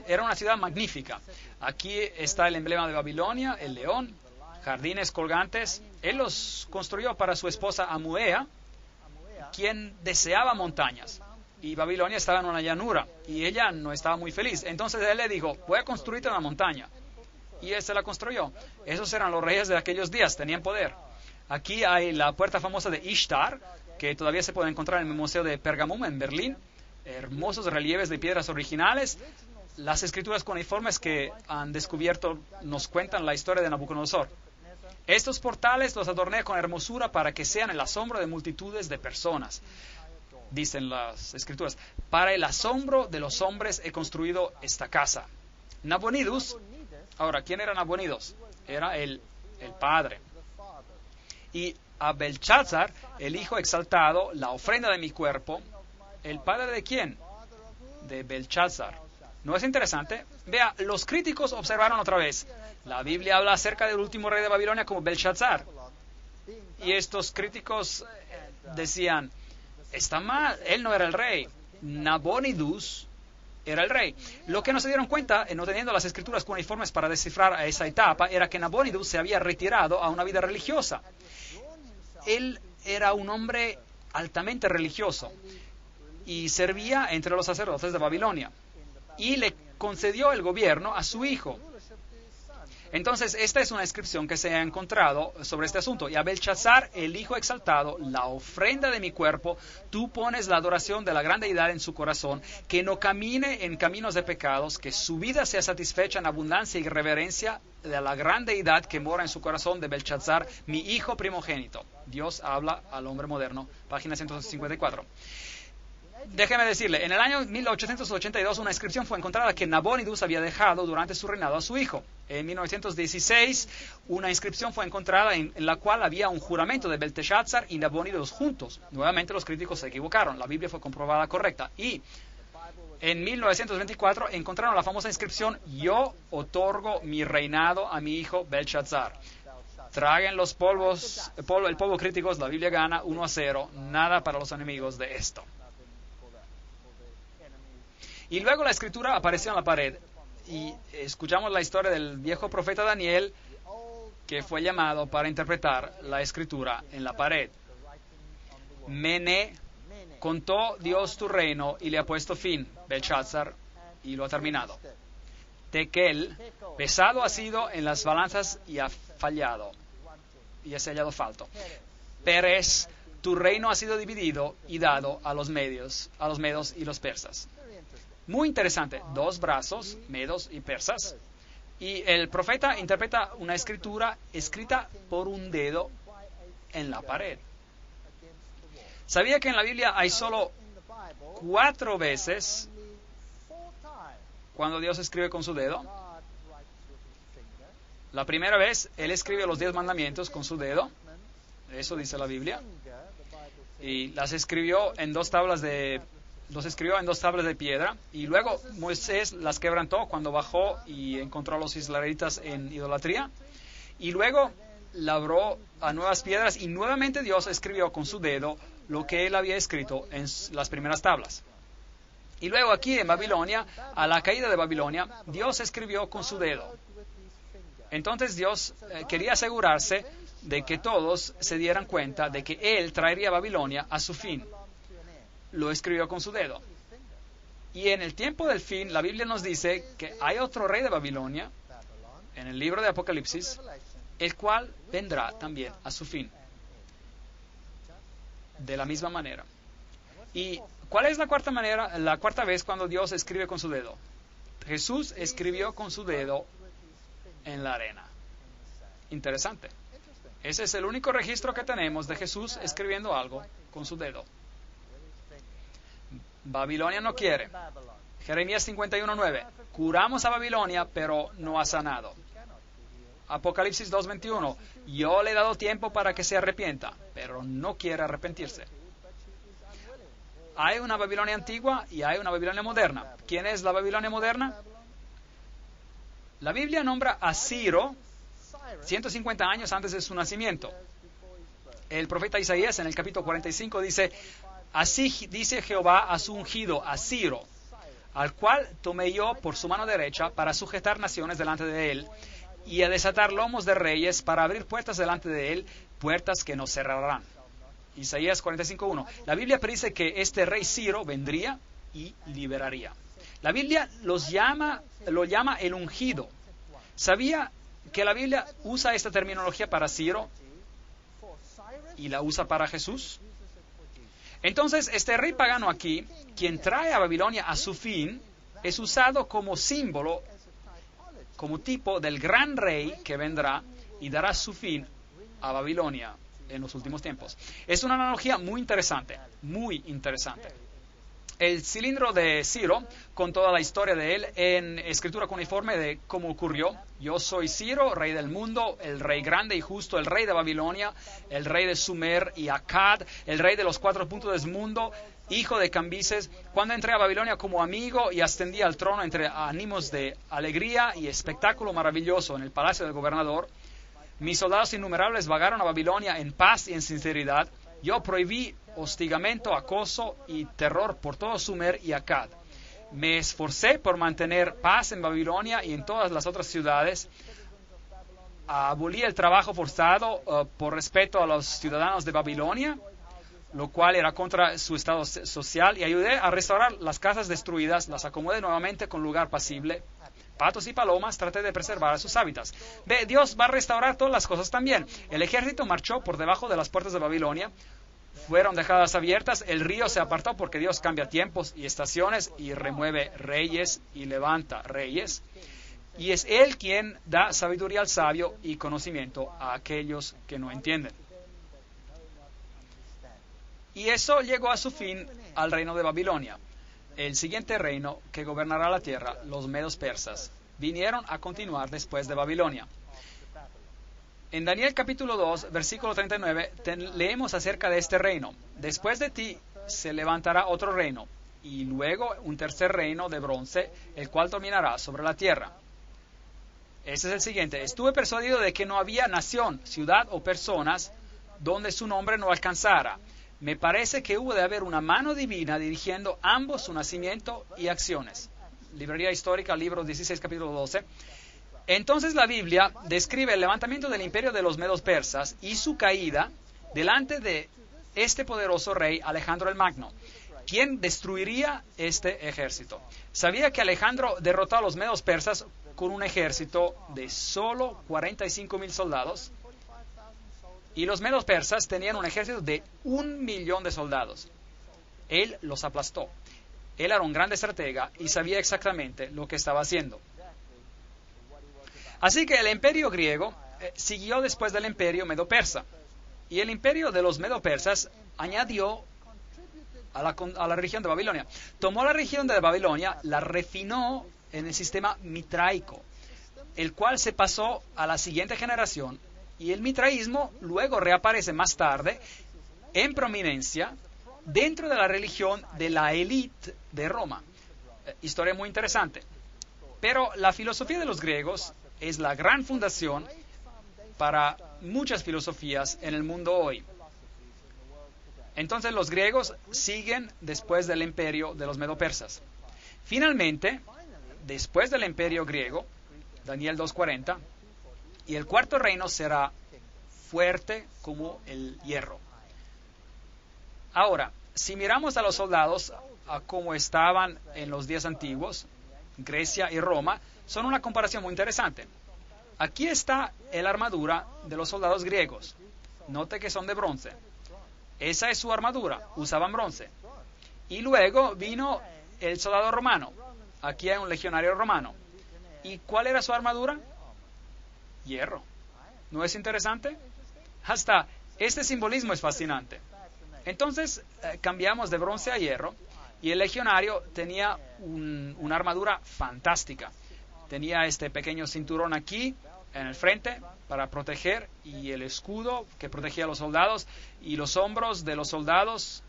Speaker 1: era una ciudad magnífica. Aquí está el emblema de Babilonia, el león, jardines colgantes. Él los construyó para su esposa Amuea, quien deseaba montañas. Y Babilonia estaba en una llanura, y ella no estaba muy feliz. Entonces él le dijo: voy a construirte una montaña. Y él se la construyó. Esos eran los reyes de aquellos días, tenían poder. Aquí hay la puerta famosa de Ishtar, que todavía se puede encontrar en el Museo de Pergamum en Berlín. Hermosos relieves de piedras originales. Las escrituras cuneiformes que han descubierto nos cuentan la historia de Nabucodonosor. Estos portales los adorné con hermosura para que sean el asombro de multitudes de personas. Dicen las escrituras: para el asombro de los hombres he construido esta casa. Nabonidus, ahora, ¿quién era Nabonidus? Era el padre. Y a Belshazzar, el hijo exaltado, la ofrenda de mi cuerpo. ¿El padre de quién? De Belshazzar. ¿No es interesante? Vea, los críticos observaron otra vez. La Biblia habla acerca del último rey de Babilonia como Belshazzar. Y estos críticos decían: está mal, él no era el rey. Nabonidus era el rey. Lo que no se dieron cuenta, no teniendo las escrituras cuneiformes para descifrar a esa etapa, era que Nabonidus se había retirado a una vida religiosa. Él era un hombre altamente religioso y servía entre los sacerdotes de Babilonia. Y le concedió el gobierno a su hijo. Entonces, esta es una inscripción que se ha encontrado sobre este asunto. Y a Belshazzar, el hijo exaltado, la ofrenda de mi cuerpo, tú pones la adoración de la gran deidad en su corazón, que no camine en caminos de pecados, que su vida sea satisfecha en abundancia y reverencia de la gran deidad que mora en su corazón de Belshazzar, mi hijo primogénito. Dios habla al hombre moderno, página 154. Déjeme decirle, en el año 1882 una inscripción fue encontrada que Nabonidus había dejado durante su reinado a su hijo. En 1916, una inscripción fue encontrada en la cual había un juramento de Belteshazzar y Nabónidos juntos. Nuevamente los críticos se equivocaron, la Biblia fue comprobada correcta. Y en 1924 encontraron la famosa inscripción: yo otorgo mi reinado a mi hijo Belshazzar. Traguen los polvos, el polvo críticos, la Biblia gana 1-0, nada para los enemigos de esto. Y luego la escritura apareció en la pared y escuchamos la historia del viejo profeta Daniel, que fue llamado para interpretar la escritura en la pared. Mene, contó Dios tu reino y le ha puesto fin, Belshazzar, y lo ha terminado. Tekel, pesado ha sido en las balanzas y ha fallado, y ha hallado falto. Peres, tu reino ha sido dividido y dado a los medos y los persas. Muy interesante, 2 brazos, medos y persas. Y el profeta interpreta una escritura escrita por un dedo en la pared. ¿Sabía que en la Biblia hay solo 4 veces cuando Dios escribe con su dedo? La primera vez, Él escribe los 10 mandamientos con su dedo. Eso dice la Biblia. Y los escribió en 2 tablas de piedra. Y luego Moisés las quebrantó cuando bajó y encontró a los israelitas en idolatría. Y luego labró a nuevas piedras y nuevamente Dios escribió con su dedo lo que Él había escrito en las primeras tablas. Y luego aquí en Babilonia, a la caída de Babilonia, Dios escribió con su dedo. Entonces Dios quería asegurarse de que todos se dieran cuenta de que Él traería Babilonia a su fin. Lo escribió con su dedo. Y en el tiempo del fin, la Biblia nos dice que hay otro rey de Babilonia, en el libro de Apocalipsis, el cual vendrá también a su fin. De la misma manera. ¿Y cuál es la cuarta vez cuando Dios escribe con su dedo? Jesús escribió con su dedo en la arena. Interesante. Ese es el único registro que tenemos de Jesús escribiendo algo con su dedo. Babilonia no quiere. Jeremías 51:9. Curamos a Babilonia, pero no ha sanado. Apocalipsis 2:21. Yo le he dado tiempo para que se arrepienta, pero no quiere arrepentirse. Hay una Babilonia antigua y hay una Babilonia moderna. ¿Quién es la Babilonia moderna? La Biblia nombra a Ciro 150 años antes de su nacimiento. El profeta Isaías en el capítulo 45 dice: así dice Jehová a su ungido, a Ciro, al cual tomé yo por su mano derecha para sujetar naciones delante de él y a desatar lomos de reyes para abrir puertas delante de él, puertas que no cerrarán. Isaías 45:1. La Biblia predice que este rey Ciro vendría y liberaría. La Biblia lo llama el ungido. ¿Sabía que la Biblia usa esta terminología para Ciro y la usa para Jesús? Entonces, este rey pagano aquí, quien trae a Babilonia a su fin, es usado como símbolo, como tipo del gran rey que vendrá y dará su fin a Babilonia en los últimos tiempos. Es una analogía muy interesante, muy interesante. El cilindro de Ciro, con toda la historia de él, en escritura cuneiforme de cómo ocurrió: yo soy Ciro, rey del mundo, el rey grande y justo, el rey de Babilonia, el rey de Sumer y Akkad, el rey de los 4 puntos del mundo, hijo de Cambises, cuando entré a Babilonia como amigo y ascendí al trono entre ánimos de alegría y espectáculo maravilloso en el palacio del gobernador. Mis soldados innumerables vagaron a Babilonia en paz y en sinceridad. Yo prohibí hostigamiento, acoso y terror por todo Sumer y Akkad. Me esforcé por mantener paz en Babilonia y en todas las otras ciudades. Abolí el trabajo forzado por respeto a los ciudadanos de Babilonia, lo cual era contra su estado social, y ayudé a restaurar las casas destruidas, las acomodé nuevamente con lugar pasible. Patos y palomas traté de preservar a sus hábitats. Ve, Dios va a restaurar todas las cosas también. El ejército marchó por debajo de las puertas de Babilonia. Fueron dejadas abiertas, el río se apartó porque Dios cambia tiempos y estaciones y remueve reyes y levanta reyes. Y es Él quien da sabiduría al sabio y conocimiento a aquellos que no entienden. Y eso llegó a su fin al reino de Babilonia. El siguiente reino que gobernará la tierra, los medos persas, vinieron a continuar después de Babilonia. En Daniel capítulo 2, versículo 39, leemos acerca de este reino. Después de ti se levantará otro reino, y luego un tercer reino de bronce, el cual dominará sobre la tierra. Este es el siguiente. Estuve persuadido de que no había nación, ciudad o personas donde su nombre no alcanzara. Me parece que hubo de haber una mano divina dirigiendo ambos su nacimiento y acciones. Librería Histórica, libro 16, capítulo 12. Entonces la Biblia describe el levantamiento del imperio de los medos persas y su caída delante de este poderoso rey Alejandro el Magno, quien destruiría este ejército. Sabía que Alejandro derrotó a los medos persas con un ejército de solo 45,000 soldados, y los medos persas tenían un ejército de 1,000,000 de soldados. Él los aplastó. Él era un gran estratega y sabía exactamente lo que estaba haciendo. Así que el imperio griego siguió después del imperio medo-persa. Y el imperio de los medo-persas añadió a la región de Babilonia. Tomó la región de Babilonia, la refinó en el sistema mitraico, el cual se pasó a la siguiente generación. Y el mitraísmo luego reaparece más tarde en prominencia dentro de la religión de la élite de Roma. Historia muy interesante. Pero la filosofía de los griegos es la gran fundación para muchas filosofías en el mundo hoy. Entonces los griegos siguen después del imperio de los medo-persas. Finalmente, después del imperio griego, Daniel 2:40, y el cuarto reino será fuerte como el hierro. Ahora, si miramos a los soldados a cómo estaban en los días antiguos, Grecia y Roma, son una comparación muy interesante. Aquí está la armadura de los soldados griegos. Note que son de bronce. Esa es su armadura, usaban bronce. Y luego vino el soldado romano. Aquí hay un legionario romano. ¿Y cuál era su armadura? Hierro. ¿No es interesante? Hasta este simbolismo es fascinante. Entonces cambiamos de bronce a hierro y el legionario tenía una armadura fantástica. Tenía este pequeño cinturón aquí en el frente para proteger, y el escudo que protegía a los soldados, y los hombros de los soldados.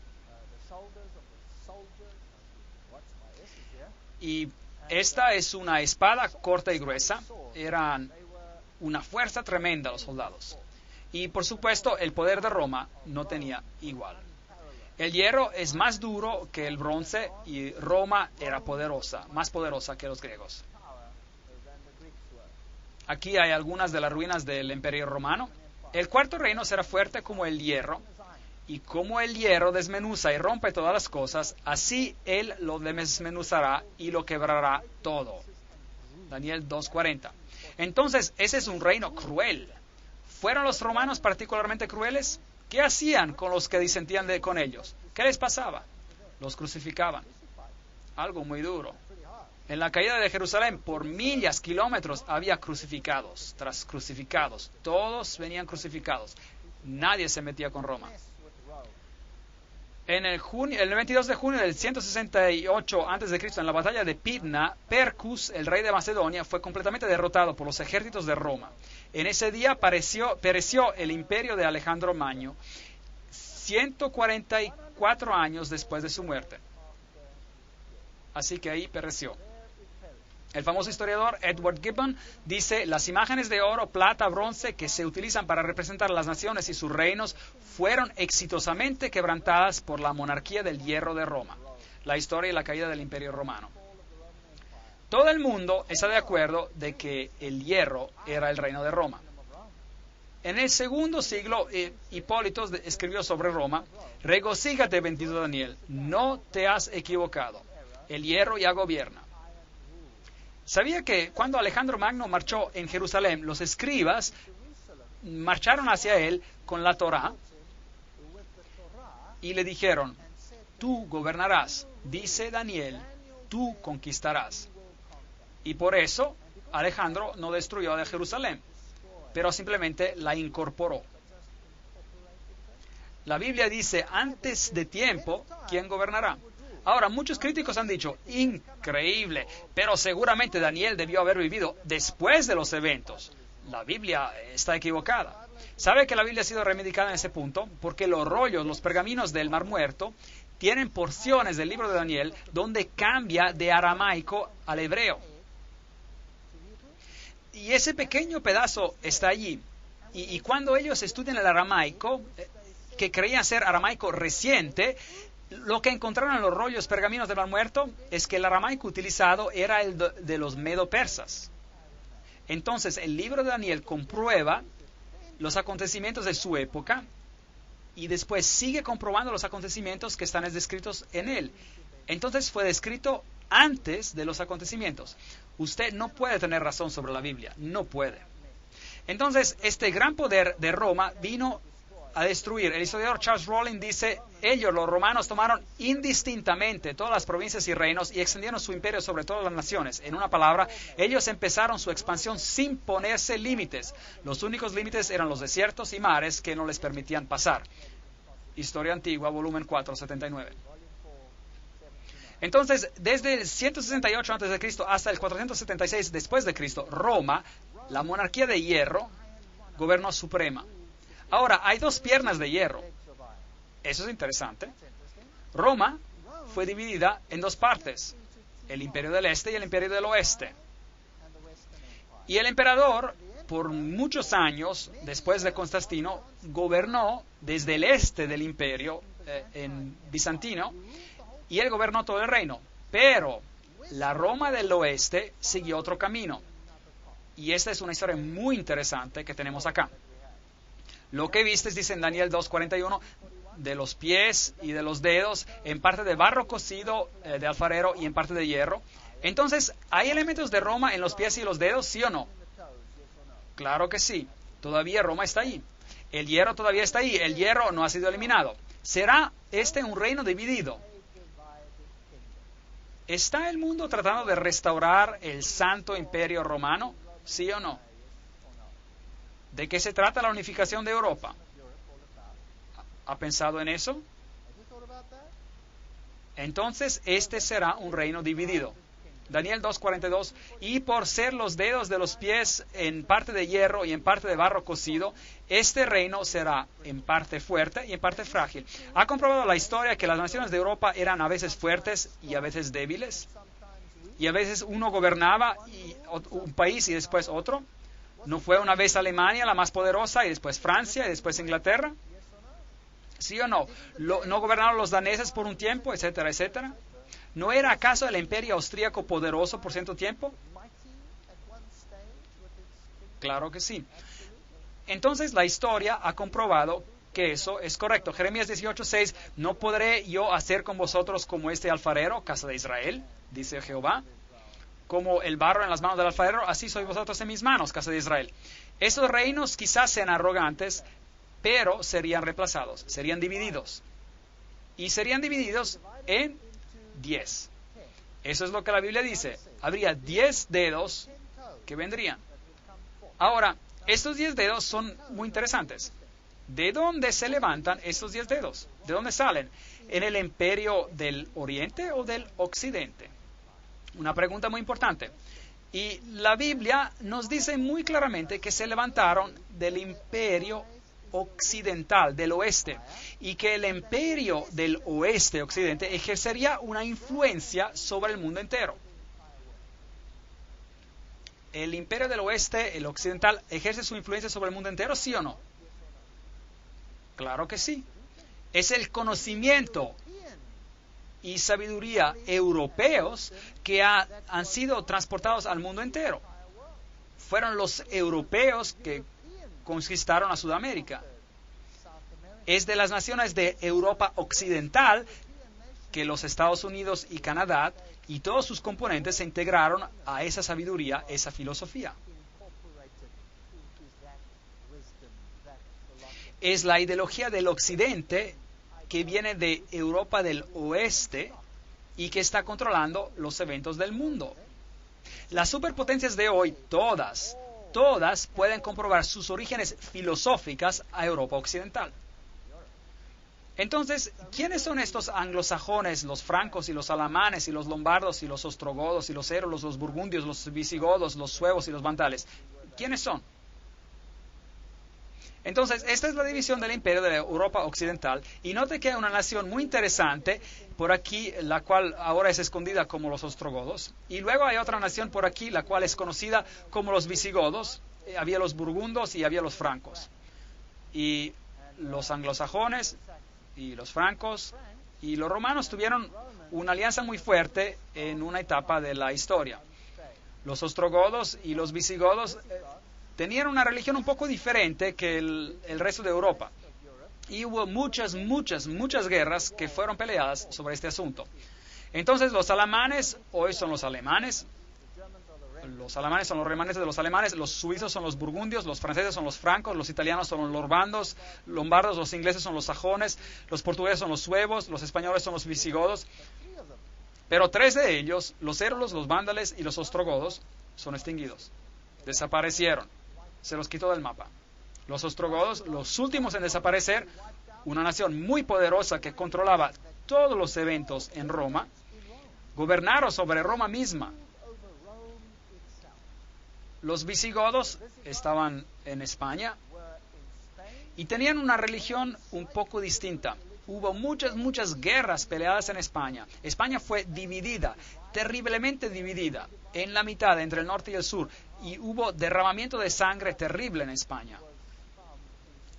Speaker 1: Y esta es una espada corta y gruesa. Eran una fuerza tremenda los soldados. Y por supuesto el poder de Roma no tenía igual. El hierro es más duro que el bronce y Roma era poderosa, más poderosa que los griegos. Aquí hay algunas de las ruinas del Imperio Romano. El cuarto reino será fuerte como el hierro, y como el hierro desmenuza y rompe todas las cosas, así él lo desmenuzará y lo quebrará todo. Daniel 2:40. Entonces, ese es un reino cruel. ¿Fueron los romanos particularmente crueles? ¿Qué hacían con los que disentían con ellos? ¿Qué les pasaba? Los crucificaban. Algo muy duro. En la caída de Jerusalén, por millas, kilómetros, había crucificados tras crucificados. Todos venían crucificados. Nadie se metía con Roma. En el 22 de junio del 168 a.C., en la batalla de Pydna, Percus, el rey de Macedonia, fue completamente derrotado por los ejércitos de Roma. En ese día pereció el imperio de Alejandro Magno, 144 años después de su muerte. Así que ahí pereció. El famoso historiador Edward Gibbon dice: las imágenes de oro, plata, bronce que se utilizan para representar las naciones y sus reinos fueron exitosamente quebrantadas por la monarquía del hierro de Roma. La historia y la caída del Imperio Romano. Todo el mundo está de acuerdo de que el hierro era el reino de Roma. En el segundo siglo, Hipólito escribió sobre Roma: regocíjate, bendito Daniel, no te has equivocado. El hierro ya gobierna. ¿Sabía que cuando Alejandro Magno marchó en Jerusalén, los escribas marcharon hacia él con la Torá y le dijeron: tú gobernarás, dice Daniel, tú conquistarás? Y por eso Alejandro no destruyó a Jerusalén, pero simplemente la incorporó. La Biblia dice: antes de tiempo, ¿quién gobernará? Ahora, muchos críticos han dicho, increíble, pero seguramente Daniel debió haber vivido después de los eventos. La Biblia está equivocada. ¿Sabe que la Biblia ha sido reivindicada en ese punto? Porque los rollos, los pergaminos del Mar Muerto, tienen porciones del libro de Daniel donde cambia de aramaico al hebreo. Y ese pequeño pedazo está allí. Y cuando ellos estudian el aramaico, que creían ser aramaico reciente, lo que encontraron en los rollos pergaminos del Mar Muerto es que el aramaico utilizado era el de los medo-persas. Entonces, el libro de Daniel comprueba los acontecimientos de su época y después sigue comprobando los acontecimientos que están descritos en él. Entonces, fue descrito antes de los acontecimientos. Usted no puede tener razón sobre la Biblia, no puede. Entonces, este gran poder de Roma vino a destruir. El historiador Charles Rowling dice, ellos, los romanos, tomaron indistintamente todas las provincias y reinos y extendieron su imperio sobre todas las naciones. En una palabra, ellos empezaron su expansión sin ponerse límites. Los únicos límites eran los desiertos y mares que no les permitían pasar. Historia Antigua, volumen 4, 79. Entonces, desde el 168 a.C. hasta el 476 después de Cristo, Roma, la monarquía de hierro, gobernó suprema. Ahora, hay dos piernas de hierro. Eso es interesante. Roma fue dividida en dos partes, el imperio del este y el imperio del oeste. Y el emperador, por muchos años, después de Constantino, gobernó desde el este del imperio en bizantino, y él gobernó todo el reino. Pero la Roma del oeste siguió otro camino. Y esta es una historia muy interesante que tenemos acá. Lo que vistes, dice en Daniel 2:41, de los pies y de los dedos, en parte de barro cocido de alfarero y en parte de hierro. Entonces, ¿hay elementos de Roma en los pies y los dedos, sí o no? Claro que sí. Todavía Roma está ahí. El hierro todavía está ahí. El hierro no ha sido eliminado. ¿Será este un reino dividido? ¿Está el mundo tratando de restaurar el Santo Imperio Romano? ¿Sí o no? ¿De qué se trata la unificación de Europa? ¿Ha pensado en eso? Entonces, este será un reino dividido. Daniel 2:42, y por ser los dedos de los pies en parte de hierro y en parte de barro cocido, este reino será en parte fuerte y en parte frágil. ¿Ha comprobado la historia que las naciones de Europa eran a veces fuertes y a veces débiles? Y a veces uno gobernaba un país y después otro. ¿No fue una vez Alemania la más poderosa y después Francia y después Inglaterra? ¿Sí o no? ¿No gobernaron los daneses por un tiempo, etcétera, etcétera? ¿No era acaso el imperio austríaco poderoso por cierto tiempo? Claro que sí. Entonces la historia ha comprobado que eso es correcto. Jeremías 18:6, ¿no podré yo hacer con vosotros como este alfarero, casa de Israel? Dice Jehová. Como el barro en las manos del alfarero, así sois vosotros en mis manos, casa de Israel. Esos reinos quizás sean arrogantes, pero serían reemplazados, serían divididos. Y serían divididos en 10. Eso es lo que la Biblia dice. Habría 10 dedos que vendrían. Ahora, estos 10 dedos son muy interesantes. ¿De dónde se levantan estos 10 dedos? ¿De dónde salen? ¿En el imperio del oriente o del occidente? Una pregunta muy importante. Y la Biblia nos dice muy claramente que se levantaron del imperio occidental, del oeste, y que el imperio del oeste occidente ejercería una influencia sobre el mundo entero. ¿El imperio del oeste, el occidental, ejerce su influencia sobre el mundo entero, sí o no? Claro que sí. Es el conocimiento y sabiduría europeos que han sido transportados al mundo entero. Fueron los europeos que conquistaron a Sudamérica. Es de las naciones de Europa occidental que los Estados Unidos y Canadá y todos sus componentes se integraron a esa sabiduría, esa filosofía. Es la ideología del occidente que viene de Europa del oeste y que está controlando los eventos del mundo. Las superpotencias de hoy, todas pueden comprobar sus orígenes filosóficas a Europa occidental. Entonces, ¿quiénes son estos anglosajones, los francos y los alamanes y los lombardos y los ostrogodos y los érulos, los burgundios, los visigodos, los suevos y los vandales? ¿Quiénes son? Entonces, esta es la división del imperio de la Europa occidental. Y note que hay una nación muy interesante por aquí, la cual ahora es escondida como los ostrogodos. Y luego hay otra nación por aquí, la cual es conocida como los visigodos. Había los burgundos y había los francos. Y los anglosajones y los francos y los romanos tuvieron una alianza muy fuerte en una etapa de la historia. Los ostrogodos y los visigodos tenían una religión un poco diferente que el resto de Europa. Y hubo muchas guerras que fueron peleadas sobre este asunto. Entonces los alamanes hoy son los alemanes. Los alamanes son los remanentes de los alemanes, los suizos son los burgundios, los franceses son los francos, los italianos son los lombardos, los ingleses son los sajones, los portugueses son los suevos, los españoles son los visigodos. Pero 3 de ellos, los érulos, los vándales y los ostrogodos, son extinguidos. Desaparecieron. Se los quitó del mapa. Los ostrogodos, los últimos en desaparecer, una nación muy poderosa que controlaba todos los eventos en Roma, gobernaron sobre Roma misma. Los visigodos estaban en España y tenían una religión un poco distinta. Hubo muchas guerras peleadas en España. España fue dividida, terriblemente dividida, en la mitad, entre el norte y el sur. Y hubo derramamiento de sangre terrible en España.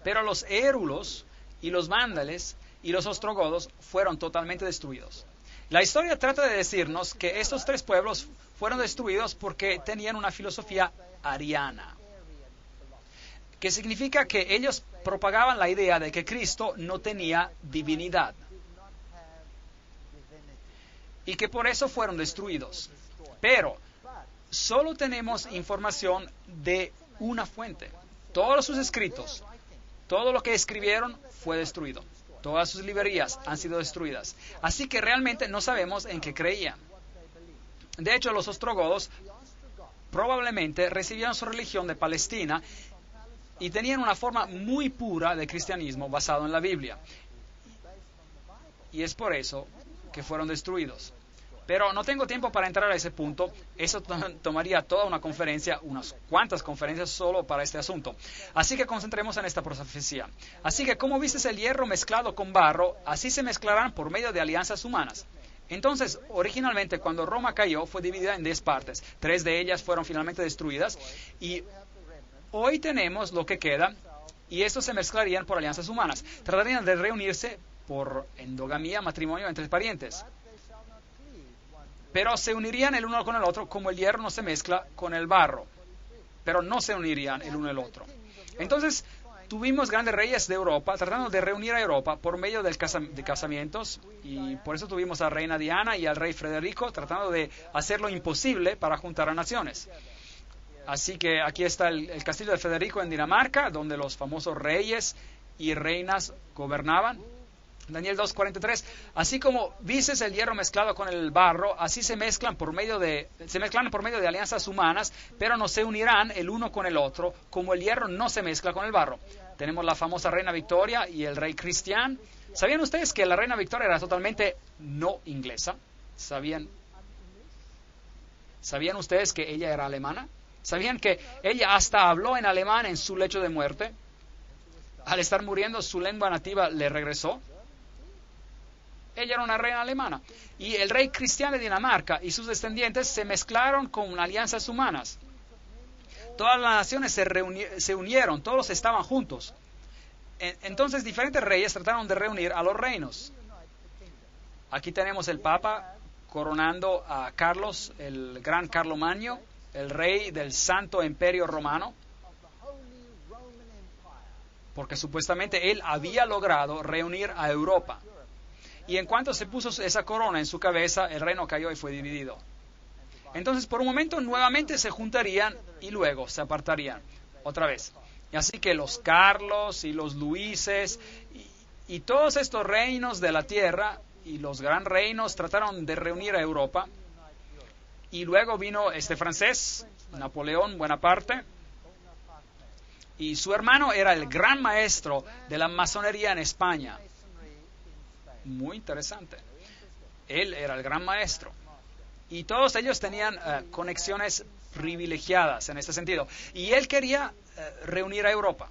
Speaker 1: Pero los érulos y los vándales y los ostrogodos fueron totalmente destruidos. La historia trata de decirnos que estos 3 pueblos fueron destruidos porque tenían una filosofía ariana, que significa que ellos propagaban la idea de que Cristo no tenía divinidad y que por eso fueron destruidos. Pero solo tenemos información de una fuente. Todos sus escritos, todo lo que escribieron fue destruido. Todas sus librerías han sido destruidas. Así que realmente no sabemos en qué creían. De hecho, los ostrogodos probablemente recibieron su religión de Palestina y tenían una forma muy pura de cristianismo basado en la Biblia. Y es por eso que fueron destruidos. Pero no tengo tiempo para entrar a ese punto. Eso tomaría toda una conferencia, unas cuantas conferencias solo para este asunto. Así que concentremos en esta profecía. Así que como viste el hierro mezclado con barro, así se mezclarán por medio de alianzas humanas. Entonces, originalmente, cuando Roma cayó, fue dividida en 10 partes. 3 de ellas fueron finalmente destruidas. Y hoy tenemos lo que queda, y estos se mezclarían por alianzas humanas. Tratarían de reunirse por endogamía, matrimonio entre parientes. Pero se unirían el uno con el otro, como el hierro no se mezcla con el barro. Pero no se unirían el uno el otro. Entonces, tuvimos grandes reyes de Europa tratando de reunir a Europa por medio de casamientos, y por eso tuvimos a la reina Diana y al rey Federico tratando de hacer lo imposible para juntar a naciones. Así que aquí está el castillo de Federico en Dinamarca, donde los famosos reyes y reinas gobernaban. Daniel 2:43, así como vistes el hierro mezclado con el barro, así se mezclan por medio de alianzas humanas, pero no se unirán el uno con el otro, como el hierro no se mezcla con el barro. Tenemos la famosa reina Victoria y el rey Cristián. ¿Sabían ustedes que la reina Victoria era totalmente no inglesa? ¿Sabían ustedes que ella era alemana? ¿Sabían que ella hasta habló en alemán en su lecho de muerte? Al estar muriendo, su lengua nativa le regresó. Ella era una reina alemana. Y el rey Cristián de Dinamarca y sus descendientes se mezclaron con alianzas humanas. Todas las naciones se unieron, todos estaban juntos. Entonces diferentes reyes trataron de reunir a los reinos. Aquí tenemos el Papa coronando a Carlos, el gran Carlomagno, el rey del Santo Imperio Romano, porque supuestamente él había logrado reunir a Europa. Y en cuanto se puso esa corona en su cabeza, el reino cayó y fue dividido. Entonces, por un momento, nuevamente se juntarían y luego se apartarían otra vez. Y así que los Carlos y los Luises y todos estos reinos de la tierra y los gran reinos trataron de reunir a Europa. Y luego vino este francés, Napoleón Bonaparte, y su hermano era el gran maestro de la masonería en España. Muy interesante. Él era el gran maestro. Y todos ellos tenían conexiones privilegiadas en este sentido. Y él quería reunir a Europa.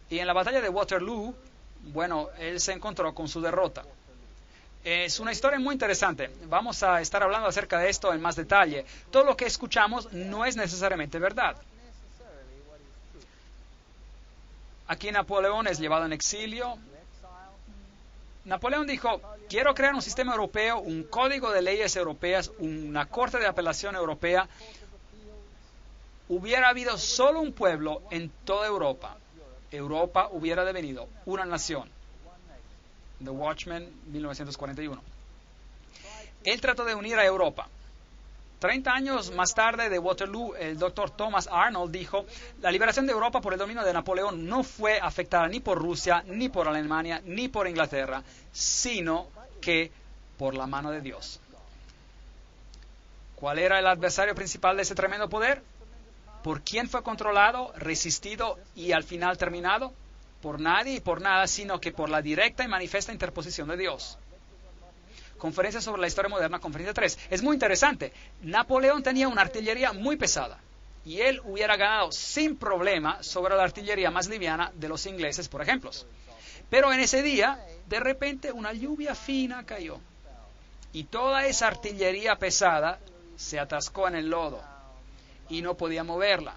Speaker 1: Y en la batalla de Waterloo, bueno, él se encontró con su derrota. Es una historia muy interesante. Vamos a estar hablando acerca de esto en más detalle. Todo lo que escuchamos no es necesariamente verdad. Aquí Napoleón es llevado en exilio. Napoleón dijo, quiero crear un sistema europeo, un código de leyes europeas, una corte de apelación europea. Hubiera habido solo un pueblo en toda Europa. Europa hubiera devenido una nación. The Watchman, 1941. Él trató de unir a Europa. 30 años más tarde de Waterloo, el doctor Thomas Arnold dijo, la liberación de Europa por el dominio de Napoleón no fue afectada ni por Rusia, ni por Alemania, ni por Inglaterra, sino que por la mano de Dios. ¿Cuál era el adversario principal de ese tremendo poder? ¿Por quién fue controlado, resistido y al final terminado? Por nadie y por nada, sino que por la directa y manifiesta interposición de Dios. Conferencia sobre la historia moderna, conferencia 3. Es muy interesante. Napoleón tenía una artillería muy pesada y él hubiera ganado sin problema sobre la artillería más liviana de los ingleses, por ejemplo. Pero en ese día, de repente, una lluvia fina cayó y toda esa artillería pesada se atascó en el lodo y no podía moverla.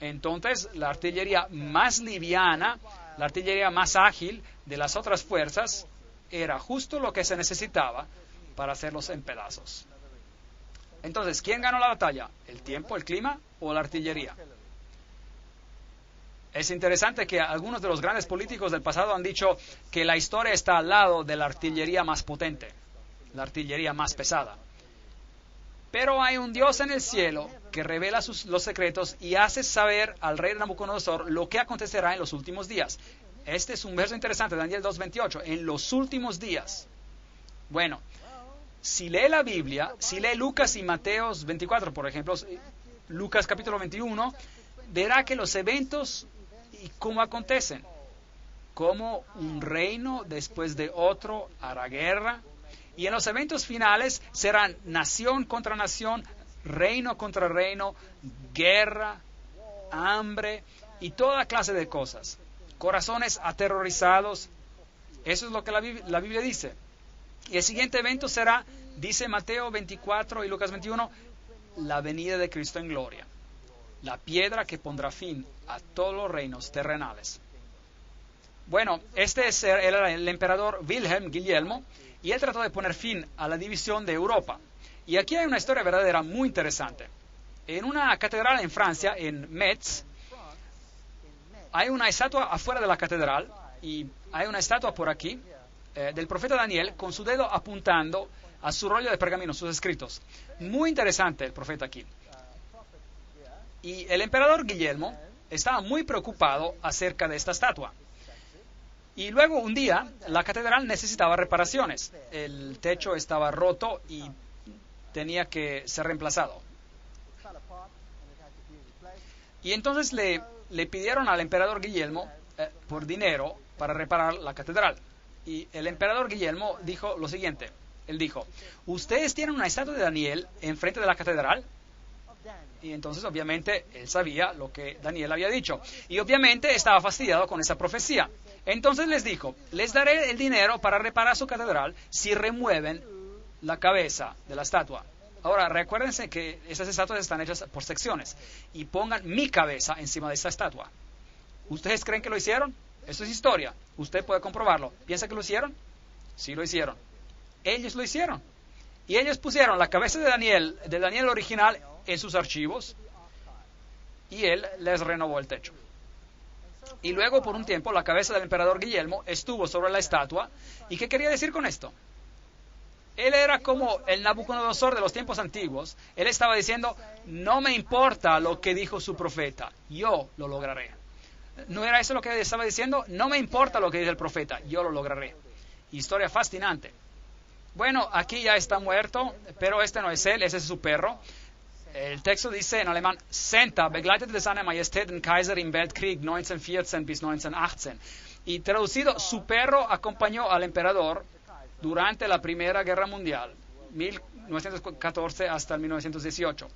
Speaker 1: Entonces, la artillería más liviana, la artillería más ágil de las otras fuerzas, era justo lo que se necesitaba para hacerlos en pedazos. Entonces, ¿quién ganó la batalla? ¿El tiempo, el clima o la artillería? Es interesante que algunos de los grandes políticos del pasado han dicho que la historia está al lado de la artillería más potente, la artillería más pesada. Pero hay un Dios en el cielo que revela los secretos y hace saber al rey Nabucodonosor lo que acontecerá en los últimos días. Este es un verso interesante, Daniel 2:28, en los últimos días. Bueno, si lee la Biblia, si lee Lucas y Mateos 24, por ejemplo, Lucas capítulo 21, verá que los eventos y cómo acontecen, como un reino después de otro hará guerra, y en los eventos finales serán nación contra nación, reino contra reino, guerra, hambre y toda clase de cosas. Corazones aterrorizados. Eso es lo que la Biblia dice. Y el siguiente evento será, dice Mateo 24 y Lucas 21, la venida de Cristo en gloria. La piedra que pondrá fin a todos los reinos terrenales. Bueno, este era el emperador Guillermo, y él trató de poner fin a la división de Europa. Y aquí hay una historia verdadera muy interesante. En una catedral en Francia, en Metz, hay una estatua afuera de la catedral, y hay una estatua por aquí, del profeta Daniel, con su dedo apuntando a su rollo de pergamino, sus escritos. Muy interesante el profeta aquí. Y el emperador Guillermo estaba muy preocupado acerca de esta estatua. Y luego un día, la catedral necesitaba reparaciones. El techo estaba roto y tenía que ser reemplazado. Y entonces le pidieron al emperador Guillermo por dinero para reparar la catedral. Y el emperador Guillermo dijo lo siguiente. Él dijo, ¿ustedes tienen una estatua de Daniel enfrente de la catedral? Y entonces obviamente él sabía lo que Daniel había dicho. Y obviamente estaba fastidiado con esa profecía. Entonces les dijo, les daré el dinero para reparar su catedral si remueven la cabeza de la estatua. Ahora, recuérdense que esas estatuas están hechas por secciones. Y pongan mi cabeza encima de esta estatua. ¿Ustedes creen que lo hicieron? Eso es historia. Usted puede comprobarlo. ¿Piensa que lo hicieron? Sí lo hicieron. Ellos lo hicieron. Y ellos pusieron la cabeza de Daniel original, en sus archivos. Y él les renovó el techo. Y luego, por un tiempo, la cabeza del emperador Guillermo estuvo sobre la estatua. ¿Y qué quería decir con esto? Él era como el Nabucodonosor de los tiempos antiguos. Él estaba diciendo, no me importa lo que dijo su profeta, yo lo lograré. ¿No era eso lo que estaba diciendo? No me importa lo que dice el profeta, yo lo lograré. Historia fascinante. Bueno, aquí ya está muerto, pero este no es él, ese es su perro. El texto dice en alemán, Senta begleitete seine Majestät den Kaiser im Weltkrieg 1914 bis 1918. Y traducido, su perro acompañó al emperador durante la Primera Guerra Mundial, 1914 hasta el 1918.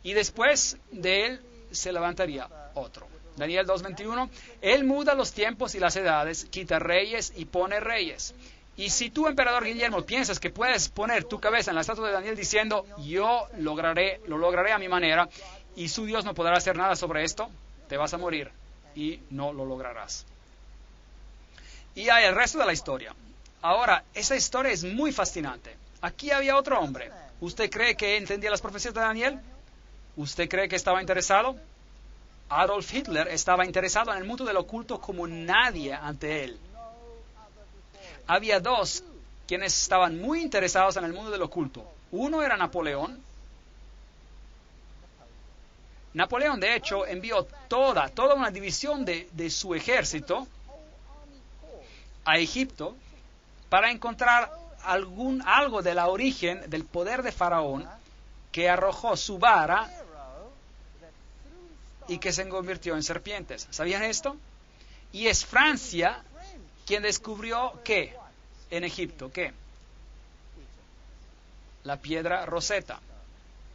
Speaker 1: Y después de él se levantaría otro. Daniel 2:21, él muda los tiempos y las edades, quita reyes y pone reyes. Y si tú, emperador Guillermo, piensas que puedes poner tu cabeza en la estatua de Daniel diciendo, yo lo lograré a mi manera, y su Dios no podrá hacer nada sobre esto, te vas a morir y no lo lograrás. Y hay el resto de la historia. Ahora, esa historia es muy fascinante. Aquí había otro hombre. ¿Usted cree que entendía las profecías de Daniel? ¿Usted cree que estaba interesado? Adolf Hitler estaba interesado en el mundo del oculto como nadie ante él. Había dos quienes estaban muy interesados en el mundo del oculto. Uno era Napoleón. Napoleón, de hecho, envió toda una división de su ejército a Egipto para encontrar algo del origen del poder de Faraón que arrojó su vara y que se convirtió en serpientes. ¿Sabían esto? Y es Francia quien descubrió ¿qué? En Egipto, ¿qué? La piedra Rosetta,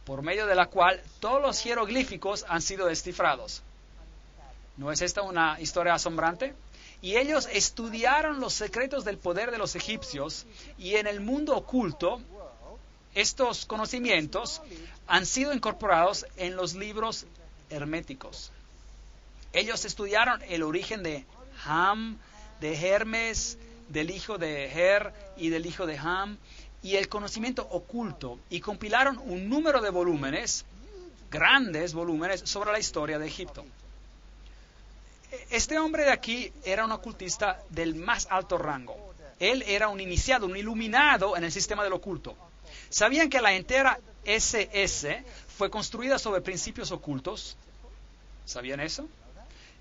Speaker 1: por medio de la cual todos los jeroglíficos han sido descifrados. ¿No es esta una historia asombrante? Y ellos estudiaron los secretos del poder de los egipcios, y en el mundo oculto estos conocimientos han sido incorporados en los libros herméticos. Ellos estudiaron el origen de Ham, de Hermes, del hijo de Her y del hijo de Ham, y el conocimiento oculto, y compilaron un número de volúmenes, grandes volúmenes, sobre la historia de Egipto. Este hombre de aquí era un ocultista del más alto rango. Él era un iniciado, un iluminado en el sistema del oculto. ¿Sabían que la entera SS fue construida sobre principios ocultos? ¿Sabían eso?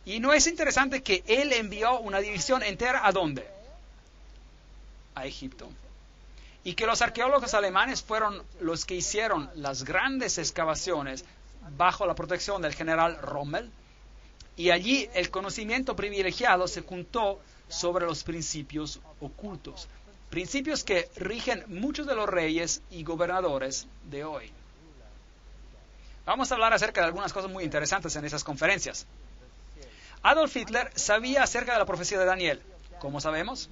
Speaker 1: Y ¿no es interesante que él envió una división entera a dónde? A Egipto. Y que los arqueólogos alemanes fueron los que hicieron las grandes excavaciones bajo la protección del general Rommel. Y allí el conocimiento privilegiado se juntó sobre los principios ocultos. Principios que rigen muchos de los reyes y gobernadores de hoy. Vamos a hablar acerca de algunas cosas muy interesantes en esas conferencias. Adolf Hitler sabía acerca de la profecía de Daniel. ¿Cómo sabemos?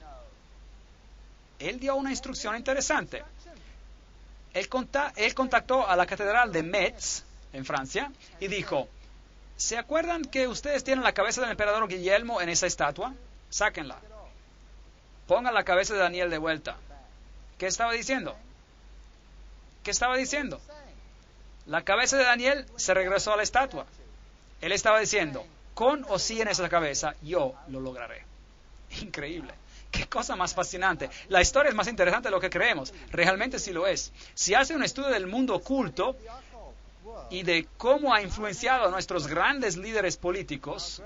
Speaker 1: Él dio una instrucción interesante. Él contactó a la catedral de Metz, en Francia, y dijo, ¿se acuerdan que ustedes tienen la cabeza del emperador Guillermo en esa estatua? Sáquenla. Pongan la cabeza de Daniel de vuelta. ¿Qué estaba diciendo? ¿Qué estaba diciendo? La cabeza de Daniel se regresó a la estatua. Él estaba diciendo, con o sin esa cabeza, yo lo lograré. Increíble. Qué cosa más fascinante. La historia es más interesante de lo que creemos. Realmente sí lo es. Si hace un estudio del mundo oculto y de cómo ha influenciado a nuestros grandes líderes políticos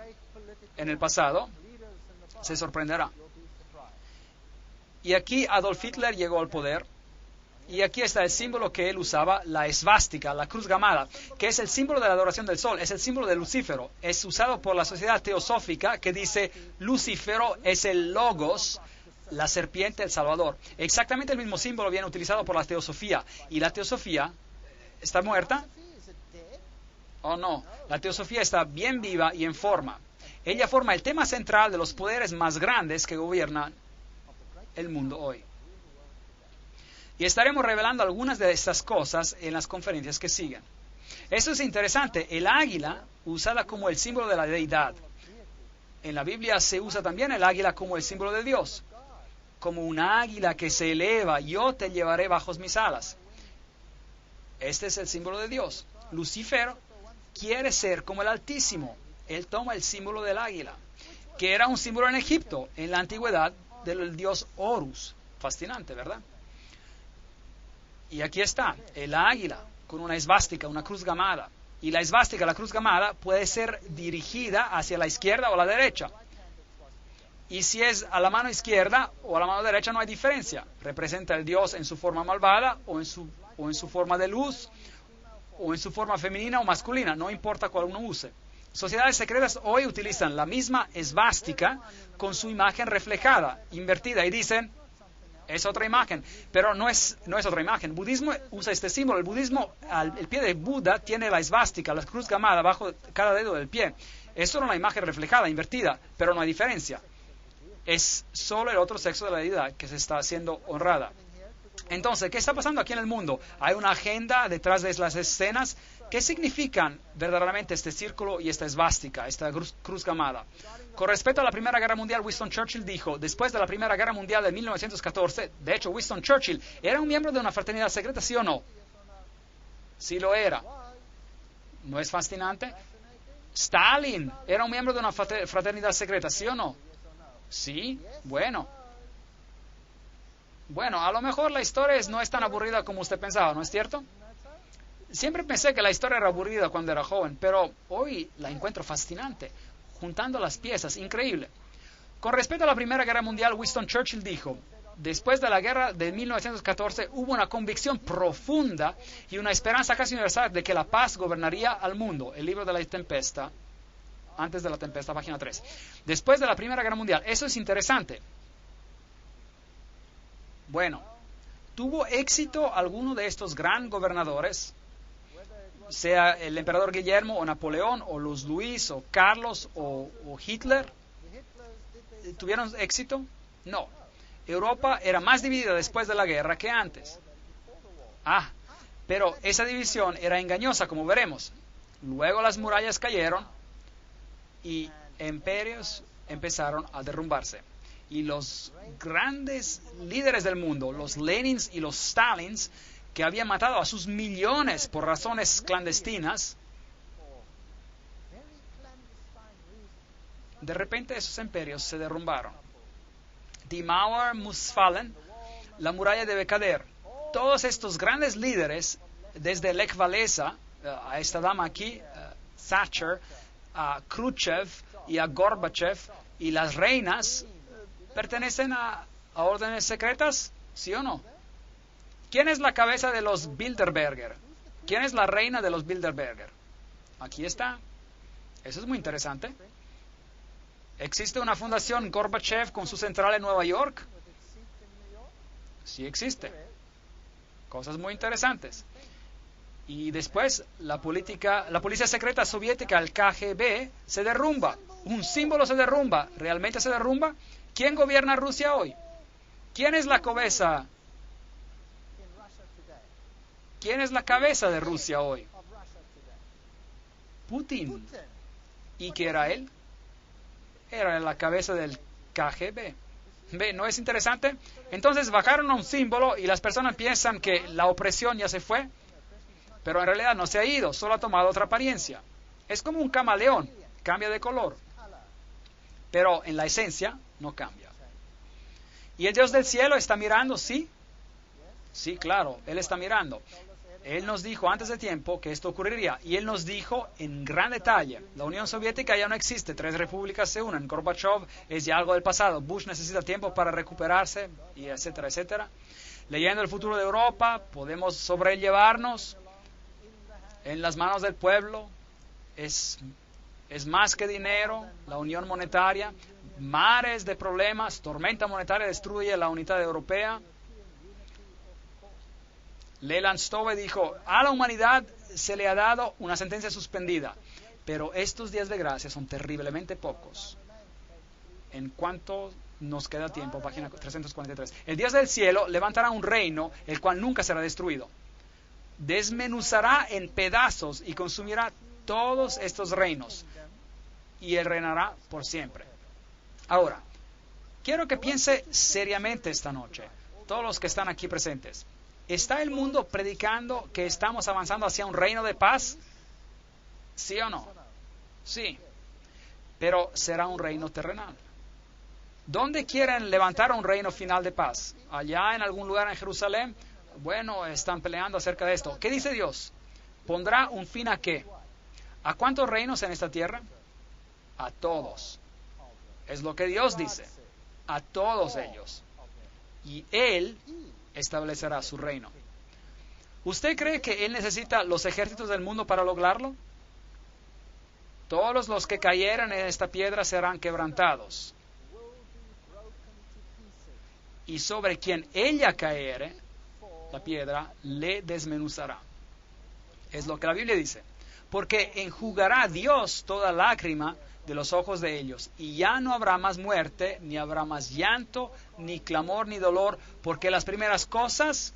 Speaker 1: en el pasado, se sorprenderá. Y aquí Adolf Hitler llegó al poder. Y aquí está el símbolo que él usaba, la esvástica, la cruz gamada, que es el símbolo de la adoración del sol, es el símbolo de Lucífero. Es usado por la sociedad teosófica que dice, Lucífero es el logos, la serpiente, el salvador. Exactamente el mismo símbolo viene utilizado por la teosofía. ¿Y la teosofía está muerta? ¿O no? La teosofía está bien viva y en forma. Ella forma el tema central de los poderes más grandes que gobiernan el mundo hoy. Y estaremos revelando algunas de estas cosas en las conferencias que siguen. Esto es interesante. El águila, usada como el símbolo de la deidad. En la Biblia se usa también el águila como el símbolo de Dios. Como un águila que se eleva, yo te llevaré bajo mis alas. Este es el símbolo de Dios. Lucifer quiere ser como el Altísimo. Él toma el símbolo del águila, que era un símbolo en Egipto, en la antigüedad, del dios Horus. Fascinante, ¿verdad? Y aquí está, el águila, con una esvástica, una cruz gamada. Y la esvástica, la cruz gamada, puede ser dirigida hacia la izquierda o la derecha. Y si es a la mano izquierda o a la mano derecha no hay diferencia. Representa el Dios en su forma malvada o en su forma de luz, o en su forma femenina o masculina, no importa cuál uno use. Sociedades secretas hoy utilizan la misma esvástica con su imagen reflejada, invertida, y dicen, es otra imagen, pero no es otra imagen. El budismo usa este símbolo. El budismo, el pie de Buda tiene la esvástica, la cruz gamada, bajo cada dedo del pie. Es solo una imagen reflejada, invertida, pero no hay diferencia. Es solo el otro sexo de la deidad que se está haciendo honrada. Entonces, ¿qué está pasando aquí en el mundo? Hay una agenda detrás de las escenas. ¿Qué significan verdaderamente este círculo y esta esvástica, esta cruz gamada? Con respecto a la Primera Guerra Mundial, Winston Churchill dijo, después de la Primera Guerra Mundial de 1914, de hecho, Winston Churchill era un miembro de una fraternidad secreta, ¿sí o no? Sí lo era. ¿No es fascinante? Stalin era un miembro de una fraternidad secreta, ¿sí o no? Sí, bueno. Bueno, a lo mejor la historia no es tan aburrida como usted pensaba, ¿no es cierto? Siempre pensé que la historia era aburrida cuando era joven, pero hoy la encuentro fascinante, juntando las piezas, increíble. Con respecto a la Primera Guerra Mundial, Winston Churchill dijo, después de la guerra de 1914 hubo una convicción profunda y una esperanza casi universal de que la paz gobernaría al mundo. El libro de la tempestad, antes de la tempestad, página 3. Después de la Primera Guerra Mundial, eso es interesante. Bueno, ¿tuvo éxito alguno de estos gran gobernadores? Sea el emperador Guillermo o Napoleón o los Luis o Carlos o Hitler, ¿tuvieron éxito? No. Europa era más dividida después de la guerra que antes. Pero esa división era engañosa, como veremos. Luego las murallas cayeron y imperios empezaron a derrumbarse. Y los grandes líderes del mundo, los Lenins y los Stalins, que habían matado a sus millones por razones clandestinas, de repente esos imperios se derrumbaron. Die Mauer muss fallen, la muralla debe caer. Todos estos grandes líderes, desde Lech Walesa, a esta dama aquí, Thatcher, a Khrushchev y a Gorbachev, y las reinas, ¿pertenecen a órdenes secretas? ¿Sí o no? ¿Quién es la cabeza de los Bilderberger? ¿Quién es la reina de los Bilderberger? Aquí está. Eso es muy interesante. ¿Existe una fundación Gorbachev con su central en Nueva York? Sí existe. Cosas muy interesantes. Y después la policía secreta soviética, el KGB, se derrumba. Un símbolo se derrumba. ¿Realmente se derrumba? ¿Quién gobierna Rusia hoy? ¿Quién es la cabeza? ¿Quién es la cabeza de Rusia hoy? Putin. ¿Y qué era él? Era la cabeza del KGB. ¿Ve? ¿No es interesante? Entonces bajaron a un símbolo y las personas piensan que la opresión ya se fue, pero en realidad no se ha ido, solo ha tomado otra apariencia. Es como un camaleón, cambia de color, pero en la esencia no cambia. ¿Y el Dios del cielo está mirando? Sí. Sí, claro, Él está mirando. Él nos dijo antes de tiempo que esto ocurriría, y Él nos dijo en gran detalle, la Unión Soviética ya no existe, 3 repúblicas se unen, Gorbachev es ya algo del pasado, Bush necesita tiempo para recuperarse, y etcétera, etcétera. Leyendo el futuro de Europa, podemos sobrellevarnos en las manos del pueblo, es más que dinero, la unión monetaria, mares de problemas, tormenta monetaria destruye la unidad europea. Leland Stove dijo, a la humanidad se le ha dado una sentencia suspendida, pero estos días de gracia son terriblemente pocos. En cuanto nos queda tiempo, página 343. El Dios del cielo levantará un reino, el cual nunca será destruido. Desmenuzará en pedazos y consumirá todos estos reinos, y Él reinará por siempre. Ahora, quiero que piense seriamente esta noche, todos los que están aquí presentes. ¿Está el mundo predicando que estamos avanzando hacia un reino de paz? ¿Sí o no? Sí. Pero será un reino terrenal. ¿Dónde quieren levantar un reino final de paz? ¿Allá en algún lugar en Jerusalén? Bueno, están peleando acerca de esto. ¿Qué dice Dios? ¿Pondrá un fin a qué? ¿A cuántos reinos en esta tierra? A todos. Es lo que Dios dice. A todos ellos. Y Él establecerá su reino. ¿Usted cree que Él necesita los ejércitos del mundo para lograrlo? Todos los que cayeren en esta piedra serán quebrantados. Y sobre quien ella caere, la piedra, le desmenuzará. Es lo que la Biblia dice. Porque enjugará Dios toda lágrima de los ojos de ellos, y ya no habrá más muerte, ni habrá más llanto, ni clamor, ni dolor, porque las primeras cosas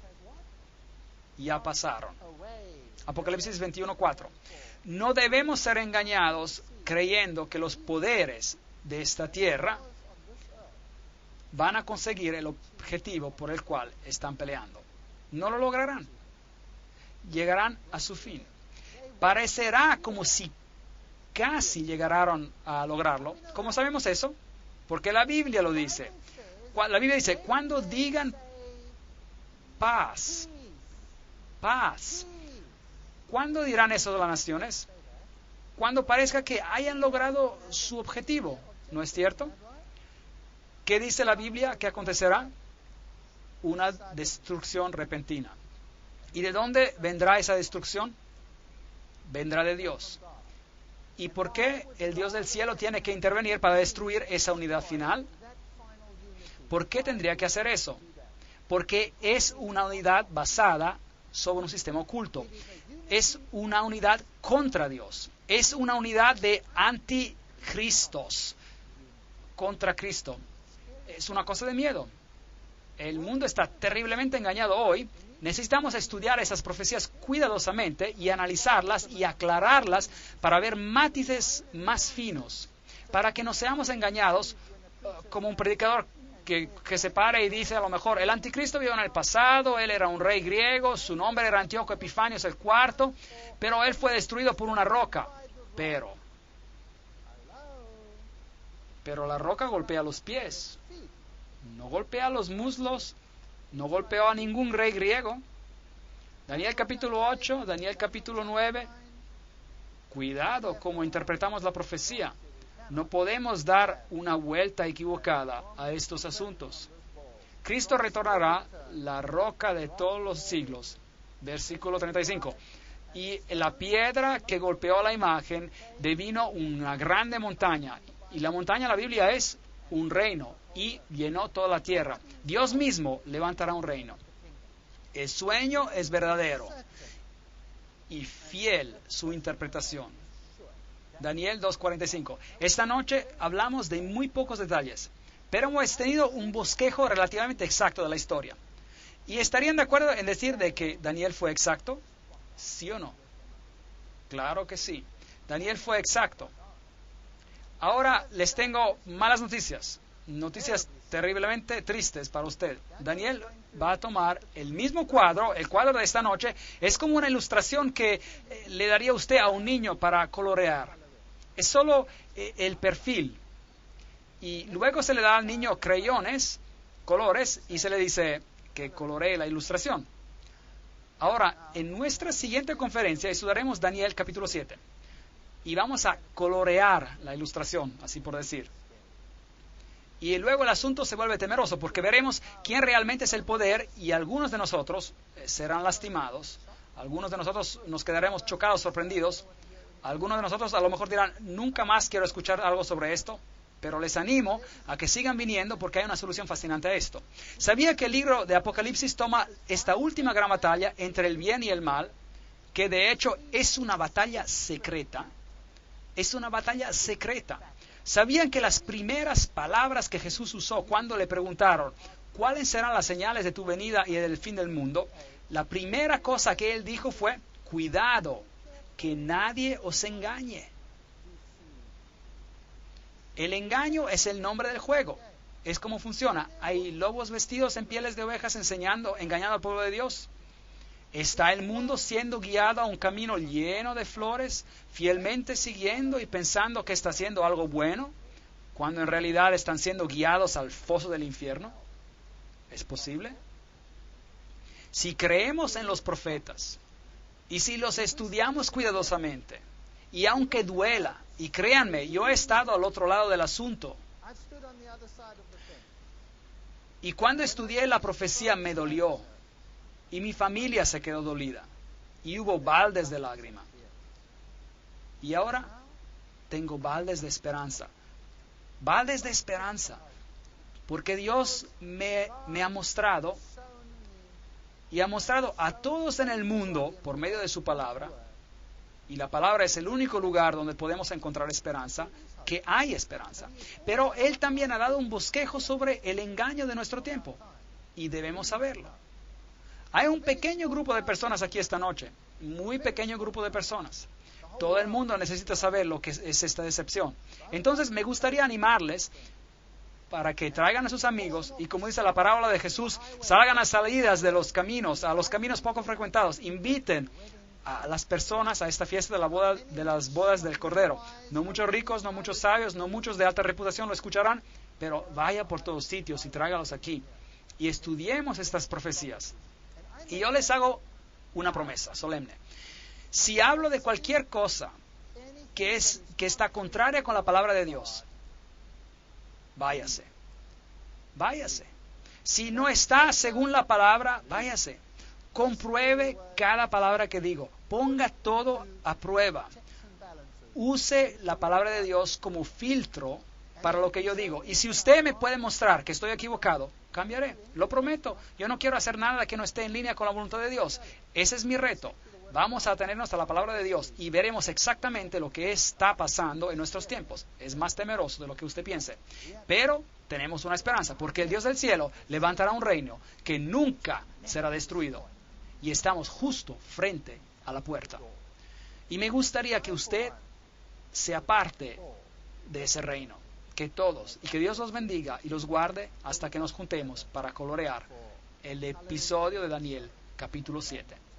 Speaker 1: ya pasaron. Apocalipsis 21:4. No debemos ser engañados creyendo que los poderes de esta tierra van a conseguir el objetivo por el cual están peleando. No lo lograrán. Llegarán a su fin. Parecerá como si casi llegaron a lograrlo. ¿Cómo sabemos eso? Porque la Biblia lo dice. La Biblia dice, cuando digan paz, paz. ¿Cuándo dirán eso de las naciones? Cuando parezca que hayan logrado su objetivo. ¿No es cierto? ¿Qué dice la Biblia que acontecerá? Una destrucción repentina. ¿Y de dónde vendrá esa destrucción? Vendrá de Dios. ¿Y por qué el Dios del cielo tiene que intervenir para destruir esa unidad final? ¿Por qué tendría que hacer eso? Porque es una unidad basada sobre un sistema oculto. Es una unidad contra Dios. Es una unidad de anticristos contra Cristo. Es una cosa de miedo. El mundo está terriblemente engañado hoy. Necesitamos estudiar esas profecías cuidadosamente y analizarlas y aclararlas para ver matices más finos, para que no seamos engañados como un predicador que se para y dice a lo mejor, el anticristo vivió en el pasado, él era un rey griego, su nombre era Antíoco Epifanios IV, pero él fue destruido por una roca. Pero la roca golpea los pies, no golpea los muslos, no golpeó a ningún rey griego. Daniel capítulo 8, Daniel capítulo 9. Cuidado como interpretamos la profecía. No podemos dar una vuelta equivocada a estos asuntos. Cristo retornará, la roca de todos los siglos. Versículo 35. Y la piedra que golpeó la imagen devino una grande montaña. Y la montaña, la Biblia, es un reino. Y llenó toda la tierra. Dios mismo levantará un reino. El sueño es verdadero y fiel su interpretación. Daniel 2:45. Esta noche hablamos de muy pocos detalles, pero hemos tenido un bosquejo relativamente exacto de la historia. ¿Y estarían de acuerdo en decir de que Daniel fue exacto? ¿Sí o no? Claro que sí. Daniel fue exacto. Ahora les tengo malas noticias. Noticias terriblemente tristes para usted. Daniel va a tomar el mismo cuadro, el cuadro de esta noche, es como una ilustración que le daría usted a un niño para colorear. Es solo el perfil. Y luego se le da al niño crayones, colores, y se le dice que coloree la ilustración. Ahora, en nuestra siguiente conferencia estudiaremos Daniel capítulo 7. Y vamos a colorear la ilustración, así por decir. Y luego el asunto se vuelve temeroso porque veremos quién realmente es el poder y algunos de nosotros serán lastimados, algunos de nosotros nos quedaremos chocados, sorprendidos, algunos de nosotros a lo mejor dirán, nunca más quiero escuchar algo sobre esto, pero les animo a que sigan viniendo porque hay una solución fascinante a esto. ¿Sabía que el libro de Apocalipsis toma esta última gran batalla entre el bien y el mal, que de hecho es una batalla secreta? Es una batalla secreta. ¿Sabían que las primeras palabras que Jesús usó cuando le preguntaron cuáles serán las señales de tu venida y del fin del mundo? La primera cosa que él dijo fue, cuidado, que nadie os engañe. El engaño es el nombre del juego. Es como funciona. Hay lobos vestidos en pieles de ovejas engañando al pueblo de Dios. ¿Está el mundo siendo guiado a un camino lleno de flores, fielmente siguiendo y pensando que está haciendo algo bueno, cuando en realidad están siendo guiados al foso del infierno? ¿Es posible? Si creemos en los profetas y si los estudiamos cuidadosamente, y aunque duela, y créanme, yo he estado al otro lado del asunto, y cuando estudié la profecía me dolió, y mi familia se quedó dolida. Y hubo baldes de lágrima. Y ahora tengo baldes de esperanza. Baldes de esperanza. Porque Dios me ha mostrado y ha mostrado a todos en el mundo por medio de su palabra, y la palabra es el único lugar donde podemos encontrar esperanza, que hay esperanza. Pero Él también ha dado un bosquejo sobre el engaño de nuestro tiempo, y debemos saberlo. Hay un pequeño grupo de personas aquí esta noche, muy pequeño grupo de personas. Todo el mundo necesita saber lo que es esta decepción. Entonces me gustaría animarles para que traigan a sus amigos y, como dice la parábola de Jesús, salgan a salidas de los caminos, a los caminos poco frecuentados, inviten a las personas a esta fiesta de las bodas del Cordero. No muchos ricos, no muchos sabios, no muchos de alta reputación lo escucharán, pero vaya por todos sitios y tráigalos aquí y estudiemos estas profecías. Y yo les hago una promesa solemne. Si hablo de cualquier cosa que está contraria con la palabra de Dios, váyase. Váyase. Si no está según la palabra, váyase. Compruebe cada palabra que digo. Ponga todo a prueba. Use la palabra de Dios como filtro para lo que yo digo. Y si usted me puede mostrar que estoy equivocado, cambiaré. Lo prometo. Yo no quiero hacer nada que no esté en línea con la voluntad de Dios. Ese es mi reto. Vamos a atenernos a la palabra de Dios y veremos exactamente lo que está pasando en nuestros tiempos. Es más temeroso de lo que usted piense. Pero tenemos una esperanza, porque el Dios del cielo levantará un reino que nunca será destruido. Y estamos justo frente a la puerta. Y me gustaría que usted sea parte de ese reino. Que todos, y que Dios los bendiga y los guarde hasta que nos juntemos para colorear el episodio de Daniel, capítulo 7.